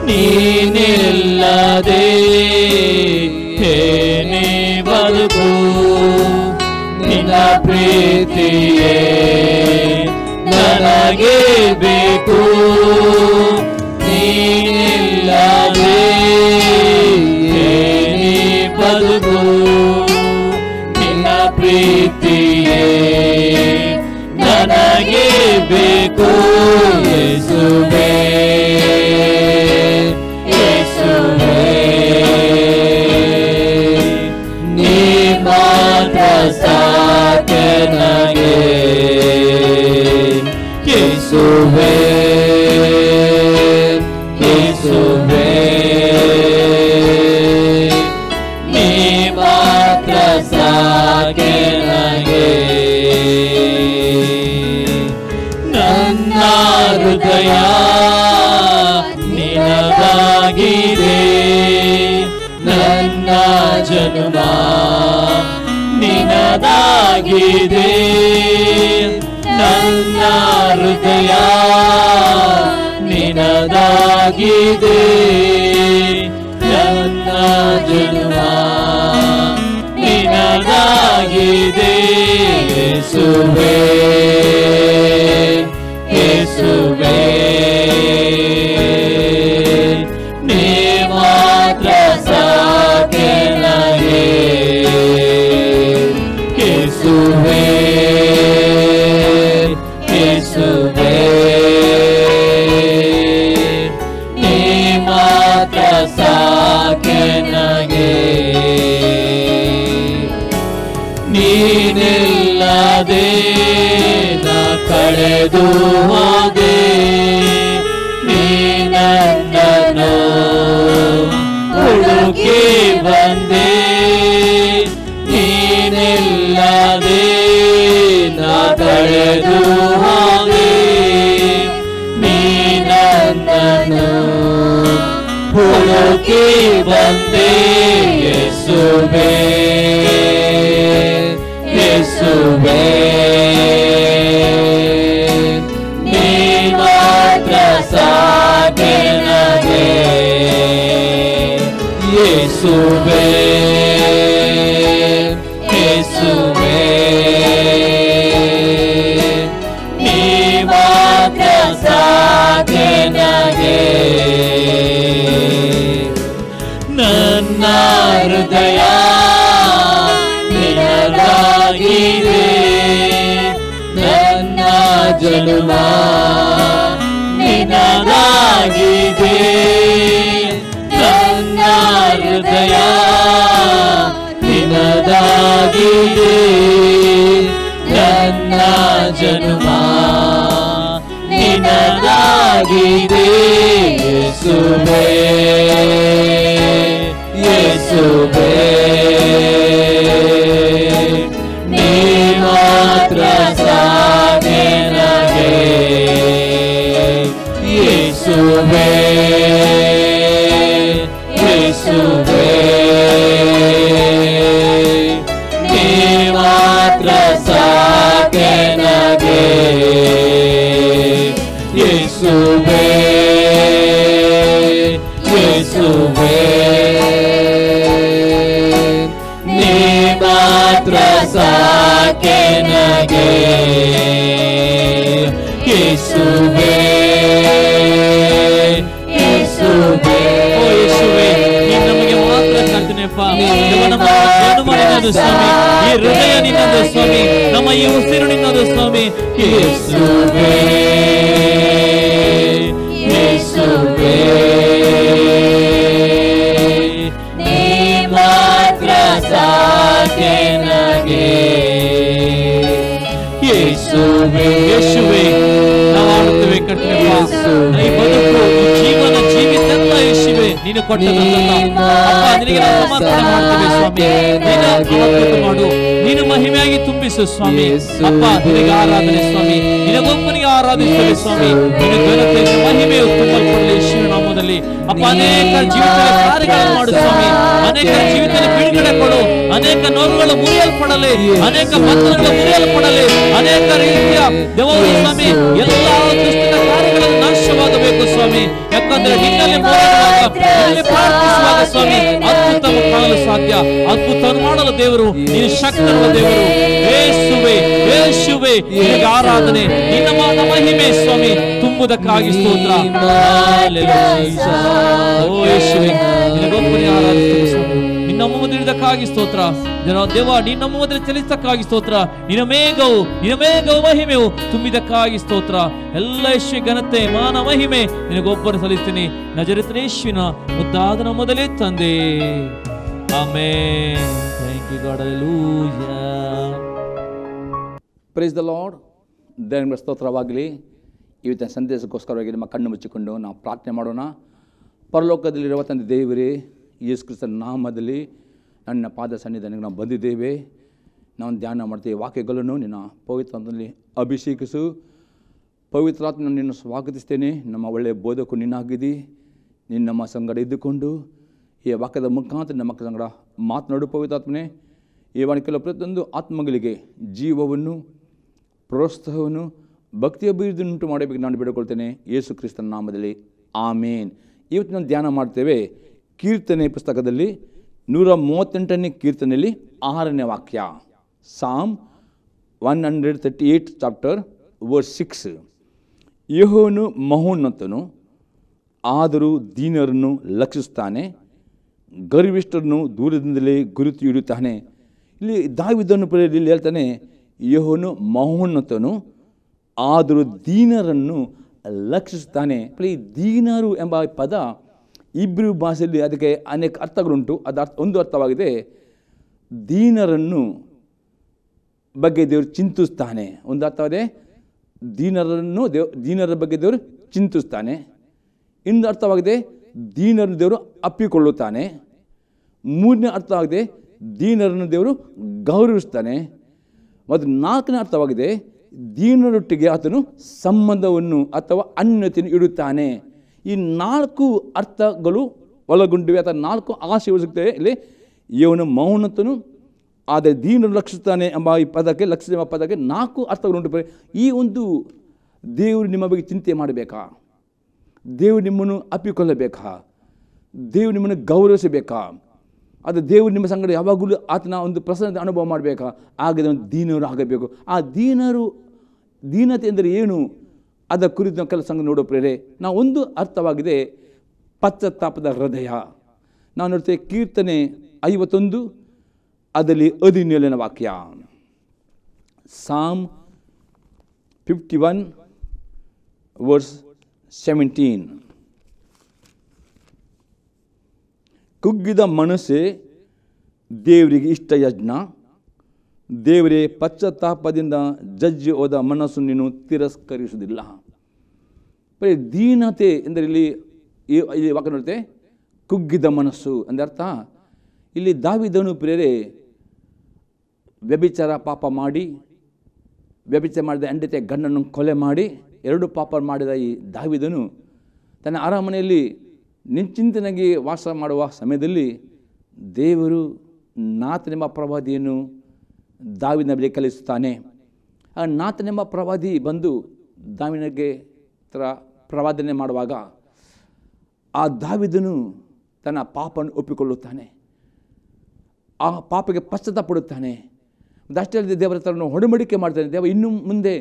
ನೀನಿಲ್ಲದೆ ಏನೇ ಬದುಕು, ನಿನ್ನ ಪ್ರೀತಿಯೇ ನನಗೆ ಬೇಕು. ನೀನಿಲ್ಲದೆ ಏನೇ ಬದುಕು, ನಿನ್ನ ಪ್ರೀತಿಯೇ ನನಗೆ ಬೇಕು. ಯೇಸುವೇ ಯೇಸುವೇ, ನೀ ಮಾತ್ರ ಸಾಕೆ ನನಗೆ. ಯೇಸುವೇ ಯೇಸುವೇ, ನೀ ಮಾತ್ರ ಸಾಕೆ ನನಗೆ. ನನ್ನ ಹೃದಯ ನಿನಗಾಗಿದೆ, ನನ್ನ ಜನ್ಮ ನಿನದಾಗಿದೆ. ನನ್ನ ಹೃದಯ ನಿನದಾಗಿದೆ, ನನ್ನ ಜನ್ಮ ನಿನದಾಗಿದೆ. ಯೇಸುವೇ ಯೇಸುವೇ, ನೀ ಮಾತ್ರ ಸಾಕೆ ನನಗೆ. ಯೇಸುವೇ ಯೇಸುವೇ, ನೀ ಮಾತ್ರ ಸಾಕೆ ನನಗೆ. ನೀನಿಲ್ಲದೆ ನಾ ಕಳೆದು ಹೋದೆ, ನೀ ನನ್ನನ್ನು ಹುಡುಕಿ ಬಂದೆ. ನೀನಿಲ್ಲದೆ ನಾ ಕಳೆದು ಹೋದೆ, ನೀ ನನ್ನನ್ನು ಹುಡುಕಿ ಬಂದೆ ಯೇಸುವೇ, ಯೇಸುವೇ, ನೀ ಮಾತ್ರ ಸಾಕೆ ನನಗೆ ಯೇಸುವೇ, ಯೇಸುವೇ, ನೀ ಮಾತ್ರ ಸಾಕೆ ನನಗೆ. ನನ್ನ ಹೃದಯ ನಿನ್ನದಾಗಿದೆ, ನನ್ನ ಜನ್ಮ ನಿನ್ನದಾಗಿದೆ, ನನ್ನ ಹೃದಯ ನಿನ್ನದಾಗಿದೆ, ನನ್ನ ಜನ್ಮ ನಿನ್ನದಾಗಿದೆ ಯೇಸುವೇ, ಯೇಸುವೇ, ನೀ ಮಾತ್ರ ಸಾಕೆ ನನಗೆ ಯೇಸುವೇ, ಯೇಸುವೇ, ನೀ ಮಾತ್ರ ಸಾಕೆ ನನಗೆ ಯೇಸುವೇ, ಯೇಸುವೇ, ನೀ ಮಾತ್ರ ಸಾಕೆ ನನಗೆ ಯೇಸುವೇ, ಯೇಸುವೇ. ಓ ಯೇಸುವೇ, ನೀನು ನಮಗೆ ಮಾತ್ರ ಕರ್ತನೆಪ್ಪ. ನಮ್ಮ ಜನ್ಮ ಸ್ವಾಮಿ, ಈ ಹೃದಯ ನಿನ್ನದು ಸ್ವಾಮಿ, ನಮ್ಮ ಈ ಉಸಿರು ನಿನ್ನದು ಸ್ವಾಮಿ. ಯೇಸುವೇ, ಯೇಸುವೇ, ನೀ ಮಾತ್ರ ಸಾಕೆ ನನಗೆ ಯೇಸುವೇ, ಯೇಸುವೇ, ನಾವು ಆಡುತ್ತೇವೆ ಕರ್ತನೆಪ್ಪ. ಈ ಬದುಕು, ಈ ಜೀವನ, ಜೀವಿತೆಲ್ಲ ಯೇಸುವೇ ನೀನು ಕೊಟ್ಟದಲ್ಲ ಅಪ್ಪ. ನಿನಗೆ ನಾವು ಸಮರ್ಪಣೆ ಮಾಡ್ತೇವೆ ಸ್ವಾಮಿ. ನೀನು ಅದ್ಭುತ ಮಾಡು, ನೀನು ಮಹಿಮೆಯಾಗಿ ತುಂಬಿಸು ಸ್ವಾಮಿ. ಅಪ್ಪ ನಿನಗೆ ಆರಾಧನೆ ಸ್ವಾಮಿ, ನಿನಗೊಬ್ಬನಿಗೆ ಆರಾಧಿಸುತ್ತೇವೆ ಸ್ವಾಮಿ. ನಿನ್ನ ಘನತೆ ಮಹಿಮೆಯು ತುಂಬಲ್ಪಡಲಿ ಯೇಸುವಿನ ನಾಮದಲ್ಲಿ. ಅಪ್ಪ ಅನೇಕ ಜೀವಿತದ ಕಾರ್ಯಗಳನ್ನು ಮಾಡು ಸ್ವಾಮಿ, ಅನೇಕ ಜೀವಿತದ ಬಿಡುಗಡೆ ಕೊಡು, ಅನೇಕ ನೋವುಗಳು ಮುರಿಯಲ್ಪಡಲಿ, ಅನೇಕ ಬಂಧನಗಳು ಮುರಿಯಲ್ಪಡಲಿ, ಅನೇಕ ರೀತಿಯ ದೇವರು ಸ್ವಾಮಿ ಎಲ್ಲ ದುಷ್ಟದ ಕಾರ್ಯಗಳನ್ನು ನಾಶವಾಗಬೇಕು ಸ್ವಾಮಿ. ಯಾಕಂದ್ರೆ ನಿನ್ನಲ್ಲಿ ಪ್ರಾರ್ಥಿಸುವಾಗ ಸ್ವಾಮಿ ಅದ್ಭುತ ಕಾಣಲು ಸಾಧ್ಯ, ಅದ್ಭುತವನ್ನು ಮಾಡಲು ದೇವರು ನೀನು ಶಕ್ತರುವ ದೇವರು. ಯೇಸುವೇ, ಯೇಸುವೇ, ನಿನಗೆ ಆರಾಧನೆ, ನಿನ್ನ ಮಾನ ಮಹಿಮೆ ಸ್ವಾಮಿ ತುಂಬುವುದಕ್ಕಾಗಿ ಸ್ತೋತ್ರ. ಓ ಯೇಸುವೇ, ನಿನಗೊಬ್ಬನೇ ಆರಾಧಿಸುತ್ತೇವೆ ಸ್ವಾಮಿ. ನಿನ್ನ ಮುದ್ರಿದಕ್ಕಾಗಿ ಸ್ತೋತ್ರ ದೇವ, ನಿನ್ನ ಮುದ್ರೆ ಚಲಿಸಕ್ಕಾಗಿ ಸ್ತೋತ್ರ. ನಿನ್ನ ಮೇಘವು ಮಹಿಮೆಯು ತುಂಬಿದಕ್ಕಾಗಿ ಸ್ತೋತ್ರ. ಎಲ್ಲ ಯೇಸುವೆ ಘನತೆ ಮಾನ ಮಹಿಮೆ ನಿನಗೊಬ್ಬರು ಸಲ್ಲಿಸ್ತೀನಿ ನಜರೇತಿನ ಯೇಸುವಿನ ಮುದ್ದಾದ ನಾಮದಲ್ಲಿ ತಂದೆ, amen. Thank you God, hallelujah. Praise the Lord. ದೇವರ ಸ್ತೋತ್ರವಾಗಲಿ. ಇವತ್ತಿನ ಸಂದೇಶಕ್ಕೋಸ್ಕರವಾಗಿ ನಮ್ಮ ಕಣ್ಣು ಮುಚ್ಚಿಕೊಂಡು ನಾವು ಪ್ರಾರ್ಥನೆ ಮಾಡೋಣ. ಪರಲೋಕದಲ್ಲಿರುವ ತಂದೆ ದೇವರೇ, ಯೇಸು ಕ್ರಿಸ್ತನ ನಾಮದಲ್ಲಿ ನನ್ನ ಪಾದ ಸನ್ನಿಧಾನಕ್ಕೆ ನಾವು ಬಂದಿದ್ದೇವೆ. ನಾವು ಧ್ಯಾನ ಮಾಡ್ತೀವಿ ವಾಕ್ಯಗಳನ್ನು ನಿನ್ನ ಪವಿತ್ರಾತ್ಮದಲ್ಲಿ ಅಭಿಷೇಕಿಸು. ಪವಿತ್ರಾತ್ಮ ನಿನ್ನ ಸ್ವಾಗತಿಸ್ತೇನೆ. ನಮ್ಮ ಒಳ್ಳೆಯ ಬೋಧಕು ನಿನ್ನಾಗಿದ್ದಿ. ನೀನು ನಮ್ಮ ಸಂಗಡ ಇದ್ದುಕೊಂಡು ಈ ವಾಕ್ಯದ ಮುಖಾಂತರ ನಮ್ಮ ಸಂಗಡ ಮಾತನಾಡು ಪವಿತ್ರಾತ್ಮನೇ. ಈ ಕೆಲವು ಪ್ರತಿಯೊಂದು ಆತ್ಮಗಳಿಗೆ ಜೀವವನ್ನು, ಪ್ರೋತ್ಸಾಹವನ್ನು, ಭಕ್ತಿಯ ಅಭಿವೃದ್ಧಿಯುಂಟು ಮಾಡಬೇಕು ನಾನು ಬೇಡಿಕೊಳ್ತೇನೆ ಯೇಸು ಕ್ರಿಸ್ತನ ನಾಮದಲ್ಲಿ, ಆಮೇನ್. ಇವತ್ತು ನಾವು ಧ್ಯಾನ ಮಾಡ್ತೇವೆ ಕೀರ್ತನೆ ಪುಸ್ತಕದಲ್ಲಿ 138ನೇ ಕೀರ್ತನೆಯಲ್ಲಿ 6ನೇ ವಾಕ್ಯ. ಸಾಮ್ 138 ಚಾಪ್ಟರ್ ವರ್ಸ್ 6. ಯೆಹೋವನು ಮಹೋನ್ನತನು, ಆದರೂ ದೀನರನ್ನು ಲಕ್ಷಿಸುತ್ತಾನೆ, ಗರ್ವಿಷ್ಠರನ್ನು ದೂರದಿಂದಲೇ ಗುರುತು ಹಿಡಿಯುತ್ತಾನೆ. ಇಲ್ಲಿ ದಾವೀದನು ಇಲ್ಲಿ ಹೇಳ್ತಾನೆ, ಯೆಹೋವನು ಮಹೋನ್ನತನು, ಆದರೂ ದೀನರನ್ನು ಲಕ್ಷಿಸುತ್ತಾನೆ. ಈ ದೀನರು ಎಂಬ ಪದ ಇಬ್ರು ಭಾಷೆಯಲ್ಲಿ ಅದಕ್ಕೆ ಅನೇಕ ಅರ್ಥಗಳುಂಟು. ಒಂದು ಅರ್ಥವಾಗಿದೆ, ದೀನರನ್ನು ಬಗ್ಗೆ ದೇವರು ಚಿಂತಿಸ್ತಾನೆ. ಒಂದು ಅರ್ಥವಾಗಿದೆ, ದೀನರ ಬಗ್ಗೆ ದೇವರು ಚಿಂತಿಸ್ತಾನೆ. ಇನ್ನೊಂದು ಅರ್ಥವಾಗಿದೆ, ದೀನರನ್ನು ದೇವರು ಅಪ್ಪಿಕೊಳ್ಳುತ್ತಾನೆ. ಮೂರನೇ ಅರ್ಥವಾಗಿದೆ, ದೀನರನ್ನು ದೇವರು ಗೌರವಿಸ್ತಾನೆ. ಮತ್ತು ನಾಲ್ಕನೇ ಅರ್ಥವಾಗಿದೆ, ದೀನರೊಟ್ಟಿಗೆ ಆತನು ಸಂಬಂಧವನ್ನು ಅಥವಾ ಅನ್ಯತೆಯನ್ನು ಇಡುತ್ತಾನೆ. ಈ 4 ಅರ್ಥಗಳು ಒಳಗೊಂಡಿವೆ ಅಥವಾ 4 ಆಶಯಗಳು ಸಿಗ್ತವೆ ಇಲ್ಲಿ. ಇವನು ಮೌನತನು, ಆದರೆ ದೀನರು ಲಕ್ಷಿಸುತ್ತಾನೆ ಎಂಬ ಈ ಪದಕ್ಕೆ, ಲಕ್ಷಿಸುವ ಪದಕ್ಕೆ 4 ಅರ್ಥಗಳು ಉಂಟು. ಈ ಒಂದು ದೇವರು ನಿಮ್ಮ ಬಗ್ಗೆ ಚಿಂತೆ ಮಾಡಬೇಕಾ? ದೇವರು ನಿಮ್ಮನ್ನು ಅಪ್ಪಿಕೊಳ್ಳಬೇಕಾ? ದೇವರು ನಿಮ್ಮನ್ನು ಗೌರವಿಸಬೇಕಾ? ಅದು ದೇವರು ನಿಮ್ಮ ಸಂಗಡ ಯಾವಾಗಲೂ ಆತನ ಒಂದು ಪ್ರಸನ್ನತೆ ಅನುಭವ ಮಾಡಬೇಕಾ? ಆಗದೆ ಒಂದು ದೀನರು ಆಗಬೇಕು. ಆ ದೀನತೆ ಎಂದರೆ ಏನು? ಅದರ ಕುರಿತು ನಾವು ಕೆಲಸ ನೋಡೋ ಪ್ರೇರೆ. ನಾವು ಒಂದು ಅರ್ಥವಾಗಿದೆ ಪಶ್ಚಾತ್ತಾಪದ ಹೃದಯ. ನಾವು ನೋಡ್ತೇವೆ ಕೀರ್ತನೆ 51 ಅದರಲ್ಲಿ 17ನೇ ವಾಕ್ಯ. Psalm 51 verse 17. ಕುಗ್ಗಿದ ಮನಸ್ಸೇ ದೇವರಿಗೆ ಇಷ್ಟ ಯಜ್ಞ, ದೇವರೇ ಪಶ್ಚಾತ್ತಾಪದಿಂದ ಜಜ್ಜಿ ಹೋದ ಮನಸ್ಸು ನೀನು ತಿರಸ್ಕರಿಸುವುದಿಲ್ಲ. ಬರೀ ದೀನತೆ ಎಂದರೆ ಇಲ್ಲಿ ವಾಕ್ಯ ನೋಡುತ್ತೆ ಕುಗ್ಗಿದ ಮನಸ್ಸು ಅಂದರೆ ಅರ್ಥ. ಇಲ್ಲಿ ದಾವೀದನು ಪ್ರೇರೆ ವ್ಯಭಿಚಾರ ಪಾಪ ಮಾಡಿ, ವ್ಯಭಿಚಾರ ಮಾಡಿದ ಹೆಂಡತಿಯ ಗಂಡನನ್ನು ಕೊಲೆ ಮಾಡಿ 2 ಪಾಪ ಮಾಡಿದ ಈ ದಾವೀದನು ತನ್ನ ಅರಮನೆಯಲ್ಲಿ ನಿಶ್ಚಿಂತನಾಗಿ ವಾಸ ಮಾಡುವ ಸಮಯದಲ್ಲಿ ದೇವರು ನಾತನೆಂಬ ಪ್ರವಾದಿಯನ್ನು ದಾವೀದನ ಬಳಿ ಕಲಿಸುತ್ತಾನೆ. ಆ ನಾತನೆಂಬ ಪ್ರವಾದಿ ಬಂದು ದಾವೀದನಿಗೆ ಪ್ರವಾದನೆ ಮಾಡುವಾಗ ಆ ದಾವೀದನು ತನ್ನ ಪಾಪವನ್ನು ಒಪ್ಪಿಕೊಳ್ಳುತ್ತಾನೆ, ಆ ಪಾಪಕ್ಕೆ ಪಶ್ಚಾತ್ತಾಪಡುತ್ತಾನೆ. ಅಷ್ಟೇ ಅಲ್ಲದೆ ದೇವರ ಹತ್ರ ಹೊಡಂಬಡಿಕೆ ಮಾಡ್ತಾನೆ. ದೇವ, ಇನ್ನು ಮುಂದೆ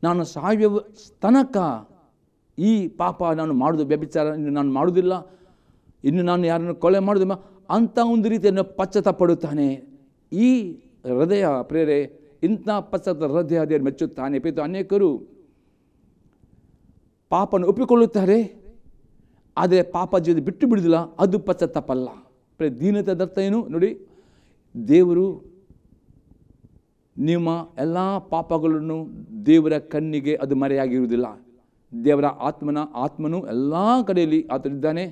ನಾನು ಸಾಯುವ ತನಕ ಈ ಪಾಪ ನಾನು ಮಾಡೋದು, ವ್ಯಭಿಚಾರ ಇನ್ನು ನಾನು ಮಾಡುವುದಿಲ್ಲ, ಇನ್ನು ನಾನು ಯಾರನ್ನು ಕೊಲೆ ಮಾಡೋದಿಲ್ಲ ಅಂಥ ಒಂದು ರೀತಿಯನ್ನು ಪಶ್ಚಾತ್ತಾಪಡುತ್ತಾನೆ. ಈ ಹೃದಯ ಪ್ರೇರೆ, ಇಂಥ ಪಶ್ಚಾತ್ತಾಪ ಹೃದಯ ದೇವರು ಮೆಚ್ಚುತ್ತಾನೆ. ಅನೇಕರು ಪಾಪವನ್ನು ಒಪ್ಪಿಕೊಳ್ಳುತ್ತಾರೆ, ಆದರೆ ಪಾಪ ಜೀವನ ಬಿಟ್ಟು ಬಿಡುವುದಿಲ್ಲ. ಅದು ಪಶ್ಚಾತ್ತಾಪಲ್ಲ. ದೀನತೆ ಅರ್ಥ ಏನು ನೋಡಿ? ದೇವರು ನಿಮ್ಮ ಎಲ್ಲ ಪಾಪಗಳನ್ನು ದೇವರ ಕಣ್ಣಿಗೆ ಅದು ಮರೆಯಾಗಿರುವುದಿಲ್ಲ. ದೇವರ ಆತ್ಮನು ಎಲ್ಲ ಕಡೆಯಲ್ಲಿ ಆತನಿದ್ದಾನೆ.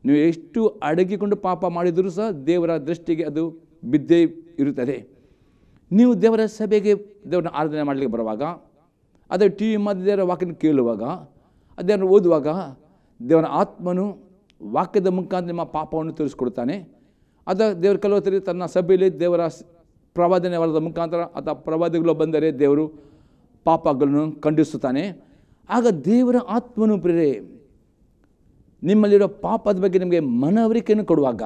ನೀವು ಎಷ್ಟು ಅಡಗಿಕೊಂಡು ಪಾಪ ಮಾಡಿದರೂ ಸಹ ದೇವರ ದೃಷ್ಟಿಗೆ ಅದು ಬಿದ್ದೇ ಇರುತ್ತದೆ. ನೀವು ದೇವರ ಸಭೆಗೆ ದೇವರನ್ನ ಆರಾಧನೆ ಮಾಡಲಿಕ್ಕೆ ಬರುವಾಗ, ಅದೇ ಟಿ ವಿ ಮತ್ತು ದೇವರ ವಾಕ್ಯನ ಕೇಳುವಾಗ, ಅದನ್ನು ಓದುವಾಗ ದೇವರ ಆತ್ಮನು ವಾಕ್ಯದ ಮುಖಾಂತರ ನಿಮ್ಮ ಪಾಪವನ್ನು ತೋರಿಸ್ಕೊಡ್ತಾನೆ. ದೇವರ ಕೆಲವೊತ್ತರಿ ತನ್ನ ಸಭೆಯಲ್ಲಿ ದೇವರ ಪ್ರವಾದನೆ ವರದ ಮುಖಾಂತರ ಅಥವಾ ಪ್ರವಾದಿಗಳು ಬಂದರೆ ದೇವರು ಪಾಪಗಳನ್ನು ಖಂಡಿಸುತ್ತಾನೆ. ಆಗ ದೇವರ ಆತ್ಮನು ಪ್ರೇರೆ ನಿಮ್ಮಲ್ಲಿರೋ ಪಾಪದ ಬಗ್ಗೆ ನಿಮಗೆ ಮನವರಿಕೆಯನ್ನು ಕೊಡುವಾಗ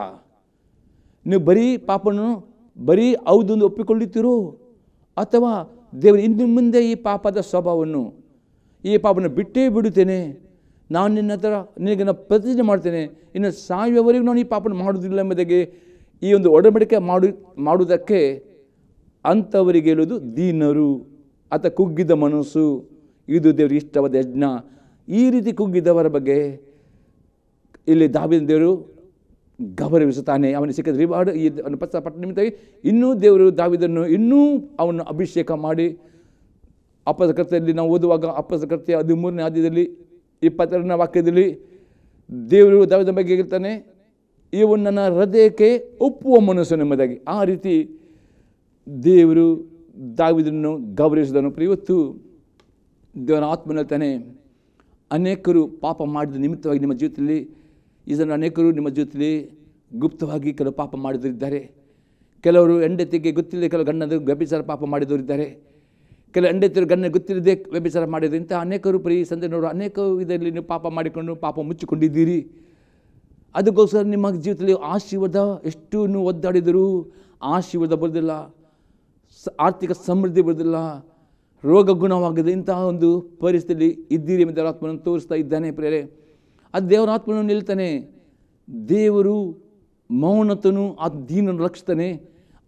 ನೀವು ಬರೀ ಪಾಪವನ್ನು ಬರೀ ಹೌದೊಂದು ಒಪ್ಪಿಕೊಳ್ಳುತ್ತೀರೋ, ಅಥವಾ ದೇವರು ಇನ್ನು ಮುಂದೆ ಈ ಪಾಪದ ಸ್ವಭಾವವನ್ನು, ಈ ಪಾಪವನ್ನು ಬಿಟ್ಟೇ ಬಿಡುತ್ತೇನೆ, ನಾನು ನಿನ್ನ ಹತ್ರ ನಿನಗೆ ನಾನು ಪ್ರತಿಜ್ಞೆ ಮಾಡ್ತೇನೆ, ಇನ್ನು ಸಾಯುವವರೆಗೂ ನಾನು ಈ ಪಾಪವನ್ನು ಮಾಡುವುದಿಲ್ಲ ಎಂಬುದಾಗಿ ಈ ಒಂದು ಒಡಂಬಡಿಕೆ ಮಾಡುವುದಕ್ಕೆ ಅಂಥವರಿಗೆ ಹೇಳುವುದು ದೀನರು ಅಥವಾ ಕುಗ್ಗಿದ ಮನಸ್ಸು. ಇದು ದೇವರಿಗೆ ಇಷ್ಟವಾದ ಯಜ್ಞ. ಈ ರೀತಿ ಕುಗ್ಗಿದವರ ಬಗ್ಗೆ ಇಲ್ಲಿ ದಾವೀದನ ದೇವರು ಗೌರವಿಸುತ್ತಾನೆ. ಅವನಿಗೆ ಸಿಕ್ಕಿದ ರಿವಾರ್ಡ್ ಈ ಪಶ್ಚಾತ್ತಾಪ ನಿಮಿತ್ತವಾಗಿ ಇನ್ನೂ ದೇವರು ದಾವೀದನ್ನು ಇನ್ನೂ ಅವನು ಅಭಿಷೇಕ ಮಾಡಿ, ಅಪೊಸ್ತಲಕೃತ್ಯದಲ್ಲಿ ನಾವು ಓದುವಾಗ ಅಪೊಸ್ತಲಕೃತ್ಯ 13ನೇ ಅಧ್ಯಾಯದಲ್ಲಿ 22ನೇ ವಾಕ್ಯದಲ್ಲಿ ದೇವರು ದಾವೀದನ ಬಗ್ಗೆ ಹೇಳ್ತಾನೆ, ಇವನು ನನ್ನ ಹೃದಯಕ್ಕೆ ಒಪ್ಪುವ ಮನಸ್ಸು ಎಂಬುದಾಗಿ. ಆ ರೀತಿ ದೇವರು ದಾವೀದನನ್ನು ಗೌರವಿಸಿದನು. ಇವತ್ತು ದೇವರ ಆತ್ಮನ ಹೇಳ್ತಾನೆ, ಅನೇಕರು ಪಾಪ ಮಾಡಿದ ನಿಮಿತ್ತವಾಗಿ ನಿಮ್ಮ ಜೀವಿತದಲ್ಲಿ ಇದನ್ನು ಅನೇಕರು ನಿಮ್ಮ ಜೊತೆಲಿ ಗುಪ್ತವಾಗಿ ಕೆಲವು ಪಾಪ ಮಾಡಿದವರಿದ್ದಾರೆ. ಕೆಲವರು ಹೆಂಡತಿಗೆ ಗೊತ್ತಿಲ್ಲದೆ ಕೆಲವು ಗಂಡನ ವ್ಯಭಿಚಾರ ಪಾಪ ಮಾಡಿದವರಿದ್ದಾರೆ. ಕೆಲವು ಹೆಂಡತಿಯರು ಗಂಡ ಗೊತ್ತಿಲ್ಲದೆ ವ್ಯಭಿಚಾರ ಮಾಡಿದ್ರು. ಇಂಥ ಅನೇಕರು ಸಂದರ್ಭಗಳು ಅನೇಕ ಇದರಲ್ಲಿ ನೀವು ಪಾಪ ಮಾಡಿಕೊಂಡು ಪಾಪ ಮುಚ್ಚಿಕೊಂಡಿದ್ದೀರಿ. ಅದಕ್ಕೋಸ್ಕರ ನಿಮ್ಮ ಜೀವಿತದಲ್ಲಿ ಆಶೀರ್ವಾದ ಎಷ್ಟು ನೀವು ಒದ್ದಾಡಿದರೂ ಆಶೀರ್ವಾದ ಬರೋದಿಲ್ಲ, ಆರ್ಥಿಕ ಸಮೃದ್ಧಿ ಬರೋದಿಲ್ಲ, ರೋಗ ಗುಣವಾಗದೆ ಇಂತಹ ಒಂದು ಪರಿಸ್ಥಿತಿಯಲ್ಲಿ ಇದ್ದೀರಿ ಎಂಬ ದೇವರ ಆತ್ಮನನ್ನು ತೋರಿಸ್ತಾ ಇದ್ದಾನೆ ಪ್ರೇರೆ. ಅದು ದೇವರ ಆತ್ಮನನ್ನು ನಿಲ್ತಾನೆ. ದೇವರು ಮೌನತನು ಆ ದೀನನ್ನು ರಕ್ಷಿಸ್ತಾನೆ,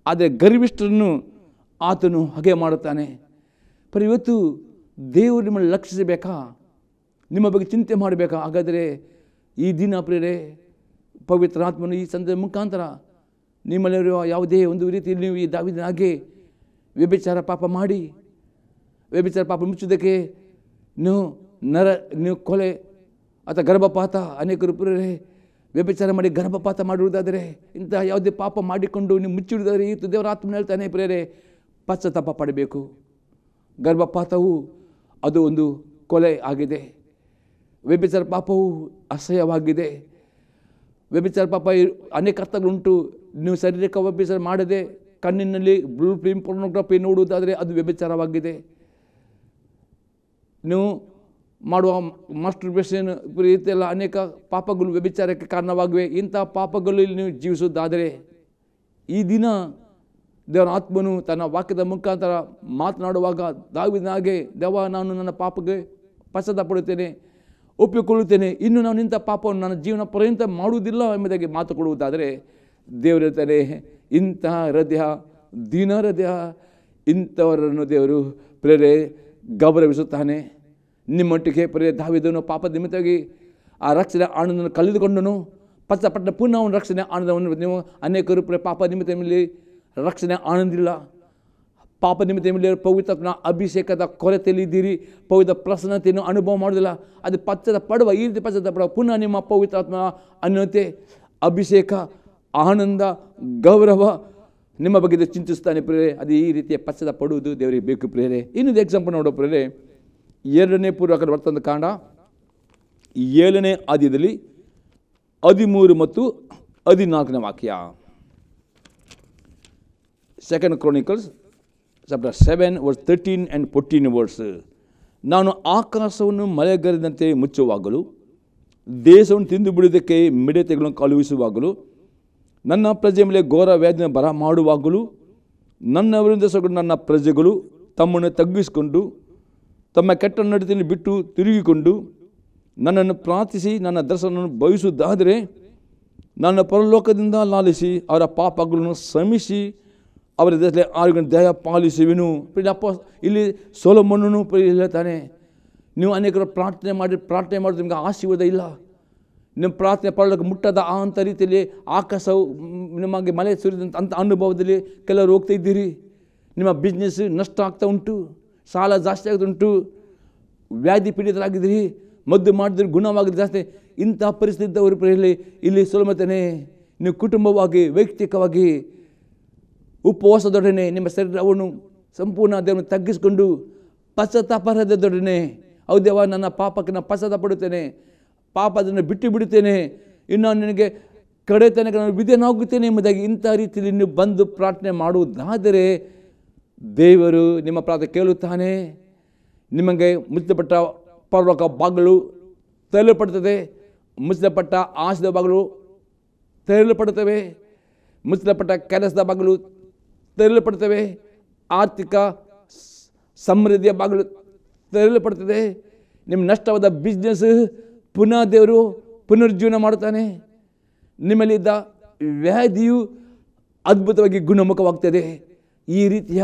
ಆದರೆ ಗರ್ವಿಷ್ಠರನ್ನು ಆತನು ಹಾಗೆ ಮಾಡುತ್ತಾನೆ. ಇವತ್ತು ದೇವರು ನಿಮ್ಮನ್ನು ಲಕ್ಷಿಸಬೇಕಾ? ನಿಮ್ಮ ಬಗ್ಗೆ ಚಿಂತೆ ಮಾಡಬೇಕಾ? ಹಾಗಾದರೆ ಈ ದಿನ ಪ್ರೇರೆ ಪವಿತ್ರ ಆತ್ಮನು ಈ ಸಂದರ್ಭದ ಮುಖಾಂತರ ನಿಮ್ಮಲ್ಲಿರುವ ಯಾವುದೇ ಒಂದು ರೀತಿಯಲ್ಲಿ ನೀವು ಈ ದಾವೀದನ ಹಾಗೆ ವ್ಯಭಿಚಾರ ಪಾಪ ಮಾಡಿ ವ್ಯಭಿಚಾರ ಪಾಪ ಮುಚ್ಚುವುದಕ್ಕೆ ನೀವು ಕೊಲೆ ಅಥವಾ ಗರ್ಭಪಾತ, ಅನೇಕರು ಪ್ರೇರೆ ವ್ಯಭಿಚಾರ ಮಾಡಿ ಗರ್ಭಪಾತ ಮಾಡುವುದಾದರೆ, ಇಂಥ ಯಾವುದೇ ಪಾಪ ಮಾಡಿಕೊಂಡು ನೀವು ಮುಚ್ಚಿಡುವುದಾದರೆ ಇವತ್ತು ದೇವರ ಆತ್ಮನ ಹೇಳ್ತಾನೆ ಪ್ರೇರೆ ಪಶ್ಚಾತ್ತಾಪ ಪಡಬೇಕು. ಗರ್ಭಪಾತವು ಅದು ಒಂದು ಕೊಲೆ ಆಗಿದೆ. ವ್ಯಭಿಚಾರ ಪಾಪವು ಅಸಹ್ಯವಾಗಿದೆ. ವ್ಯಭಿಚಾರ ಪಾಪ ಅನೇಕ ಅರ್ಥಗಳುಂಟು. ನೀವು ಶಾರೀರಿಕ ವ್ಯಭಿಚಾರ ಮಾಡದೆ ಕಣ್ಣಿನಲ್ಲಿ ಬ್ಲೂ ಫಿಲ್ಮ್ ಪೋರ್ನೋಗ್ರಫಿ ನೋಡುವುದಾದರೆ ಅದು ವ್ಯಭಿಚಾರವಾಗಿದೆ. ನೀವು ಮಾಡುವ ಮಾಸ್ಟರ್ಬೇಷನ್ ರೀತಿಯೆಲ್ಲ ಅನೇಕ ಪಾಪಗಳು ವ್ಯಭಿಚಾರಕ್ಕೆ ಕಾರಣವಾಗಿವೆ. ಇಂಥ ಪಾಪಗಳಲ್ಲಿ ನೀವು ಜೀವಿಸುವುದಾದರೆ ಈ ದಿನ ದೇವರ ಆತ್ಮನು ತನ್ನ ವಾಕ್ಯದ ಮುಖಾಂತರ ಮಾತನಾಡುವಾಗ ದಾವೀದನಾಗೆ, ದೇವ ನಾನು ನನ್ನ ಪಾಪಕ್ಕೆ ಪಶ್ಚಾತ್ತಾಪಡುತ್ತೇನೆ, ಒಪ್ಪಿಕೊಳ್ಳುತ್ತೇನೆ, ಇನ್ನು ನಾನು ಇಂಥ ಪಾಪವನ್ನು ನನ್ನ ಜೀವನ ಪರ್ಯಂತ ಮಾಡುವುದಿಲ್ಲ ಎಂಬುದಾಗಿ ಮಾತು ಕೊಡುವುದಾದರೆ ದೇವರಿರ್ತಾರೆ ಇಂಥ ಹೃದಯ, ದೀನ ಹೃದಯ, ಇಂಥವರನ್ನು ದೇವರು ಪ್ರೇರೆ ಗೌರವಿಸುತ್ತಾನೆ. ನಿಮ್ಮೊಟ್ಟಿಗೆ ಪ್ರೇರೆ ದಾವೀದನು ಪಾಪದ ನಿಮಿತ್ತವಾಗಿ ಆ ರಕ್ಷಣೆ ಆನಂದವನ್ನು ಕಳೆದುಕೊಂಡನು. ಪಶ್ಚಾತ್ತಾಪ ಪುನಃ ಅವನ ರಕ್ಷಣೆ ಆನಂದವನ್ನು ನೀವು ಅನೇಕರು ಪಾಪ ನಿಮಿತ್ತ ಮೇಲೆ ರಕ್ಷಣೆ ಆನಂದಿಲ್ಲ. ಪಾಪ ನಿಮಿತ್ತ ಮೇಲೆ ಪವಿತ್ರಾತ್ಮನ ಅಭಿಷೇಕದ ಕೊರತೆಯಲ್ಲಿದ್ದೀರಿ. ಪವಿತ್ರ ಪ್ರಸನ್ನತೆಯನ್ನು ಅನುಭವ ಮಾಡೋದಿಲ್ಲ. ಅದು ಪಶ್ಚಾತ್ತಾಪ ಈ ರೀತಿ ಪಶ್ಚಾತ್ತಾಪ ಪುನಃ ನಿಮ್ಮ ಪವಿತ್ರಾತ್ಮ ಅನ್ಯತೆ, ಅಭಿಷೇಕ, ಆನಂದ, ಗೌರವ ನಿಮ್ಮ ಬಗ್ಗೆ ಚಿಂತಿಸ್ತಾನೆ ಪ್ರೇರೆ. ಅದು ಈ ರೀತಿಯ ಪಶ್ಚಾತ್ತಾಪ ಪಡುವುದು ದೇವರಿಗೆ ಬೇಕು ಪ್ರೇರೆ. ಇನ್ನೊಂದು ಎಕ್ಸಾಂಪಲ್ ನೋಡೋ ಪ್ರೇರೆ, 2ನೇ ಪೂರ್ವಕ ವರ್ತಮಾನ ಕಾಂಡ 7ನೇ ಅಧ್ಯಾಯದಲ್ಲಿ 13 ಮತ್ತು 14ನೇ ವಾಕ್ಯ. 2 Chronicles chapter 7 verse 13 and 14 verse. ನಾನು ಆಕಾಶವನ್ನು ಮಳೆಗರೆದಂತೆ ಮುಚ್ಚುವಾಗಲೂ, ದೇಶವನ್ನು ತಿಂದು ಬಿಡುವುದಕ್ಕೆ ಮಿಡತೆಗಳನ್ನು ಕಳುಹಿಸುವಾಗಲೂ, ನನ್ನ ಪ್ರಜೆಯ ಮೇಲೆ ಘೋರ ವ್ಯಾಧಿಯನ್ನು ಬರ ಮಾಡುವಾಗಲೂ, ನನ್ನ ವಿರುದ್ಧ ನನ್ನ ಪ್ರಜೆಗಳು ತಮ್ಮನ್ನು ತಗ್ಗಿಸಿಕೊಂಡು ತಮ್ಮ ಕೆಟ್ಟ ನಡತೆಯನ್ನು ಬಿಟ್ಟು ತಿರುಗಿಕೊಂಡು ನನ್ನನ್ನು ಪ್ರಾರ್ಥಿಸಿ ನನ್ನ ದರ್ಶನವನ್ನು ಬಯಸುವುದಾದರೆ ನನ್ನ ಪರಲೋಕದಿಂದ ಲಾಲಿಸಿ ಅವರ ಪಾಪಗಳನ್ನು ಶ್ರಮಿಸಿ ಅವರ ದೇಶದಲ್ಲಿ 6 ಗಂಟೆ ದಯ ಪಾಲಿಸುವೆನು. ಇಲ್ಲಿ ಸೊಲೊಮೋನನು ಹೇಳ್ತಾನೆ, ನೀವು ಅನೇಕರು ಪ್ರಾರ್ಥನೆ ಮಾಡೋದು ನಿಮಗೆ ಆಶೀರ್ವಾದ ಇಲ್ಲ. ನಿಮ್ಮ ಪ್ರಾರ್ಥನೆ ಪರಲೋಕ ಮುಟ್ಟದ ಅಂಥ ರೀತಿಯಲ್ಲಿ ಆಕಾಶವು ನಿಮಗೆ ಮಳೆ ಸುರಿದಂಥ ಅಂಥ ಅನುಭವದಲ್ಲಿ ಕೆಲವರು ಹೋಗ್ತಾ ಇದ್ದೀರಿ. ನಿಮ್ಮ ಬಿಸ್ನೆಸ್ ನಷ್ಟ ಆಗ್ತಾ ಉಂಟು, ಸಾಲ ಜಾಸ್ತಿ ಆಗ್ತಾ ಉಂಟು, ವ್ಯಾಧಿ ಪೀಡಿತರಾಗಿದ್ದೀರಿ, ಮದ್ದು ಮಾಡಿದ್ರೆ ಗುಣವಾಗಿದೆ ಜಾಸ್ತಿ. ಇಂಥ ಪರಿಸ್ಥಿತಿ ಇದ್ದವರು ಇಲ್ಲಿ ಸೊಲೊಮೋನನೇ, ನೀವು ಕುಟುಂಬವಾಗಿ ವೈಯಕ್ತಿಕವಾಗಿ ಉಪವಾಸದೊಡನೆ ನಿಮ್ಮ ಶರೀರವನ್ನು ಸಂಪೂರ್ಣ ದೇವರನ್ನು ತಗ್ಗಿಸಿಕೊಂಡು ಪಶ್ಚಾತ್ತಾಪದೊಡನೆ, ಹೌದೇವ ನನ್ನ ಪಾಪಕ್ಕೆ ನಾನು ಪಶ್ಚಾತ್ತಾಪ ಪಡುತ್ತೇನೆ, ಪಾಪ ಅದನ್ನು ಬಿಟ್ಟು ಬಿಡುತ್ತೇನೆ, ಇನ್ನು ನನಗೆ ಕಡೆತನಕ ನಾನು ವಿಧೇಯನಾಗುತ್ತೇನೆ ಎಂಬುದಾಗಿ ಇಂಥ ರೀತಿಯಲ್ಲಿ ನೀವು ಬಂದು ಪ್ರಾರ್ಥನೆ ಮಾಡುವುದಾದರೆ ದೇವರು ನಿಮ್ಮ ಪ್ರಾರ್ಥನೆ ಕೇಳುತ್ತಾನೆ. ನಿಮಗೆ ಮುಚ್ಚಲ್ಪಟ್ಟ ಪರಲೋಕ ಬಾಗಿಲು ತೆರೆಯಲ್ಪಡುತ್ತದೆ, ಮುಚ್ಚಲ್ಪಟ್ಟ ಆಶದ ಬಾಗಿಲು ತೆರೆಯಲ್ಪಡುತ್ತವೆ, ಮುಚ್ಚಲ್ಪಟ್ಟ ಕೆಲಸದ ಬಾಗಿಲು ತೆರೆಯಲ್ಪಡುತ್ತವೆ, ಆರ್ಥಿಕ ಸಮೃದ್ಧಿಯ ಬಾಗಿಲು ತೆರೆಯಲ್ಪಡುತ್ತದೆ. ನಿಮ್ಮ ನಷ್ಟವಾದ ಬಿಸ್ನೆಸ್ ಪುನಃ ದೇವರು ಪುನರ್ಜೀವನ ಮಾಡುತ್ತಾನೆ. ನಿಮ್ಮಲ್ಲಿದ್ದ ವ್ಯಾಧಿಯು ಅದ್ಭುತವಾಗಿ ಗುಣಮುಖವಾಗ್ತದೆ. ಈ ರೀತಿಯ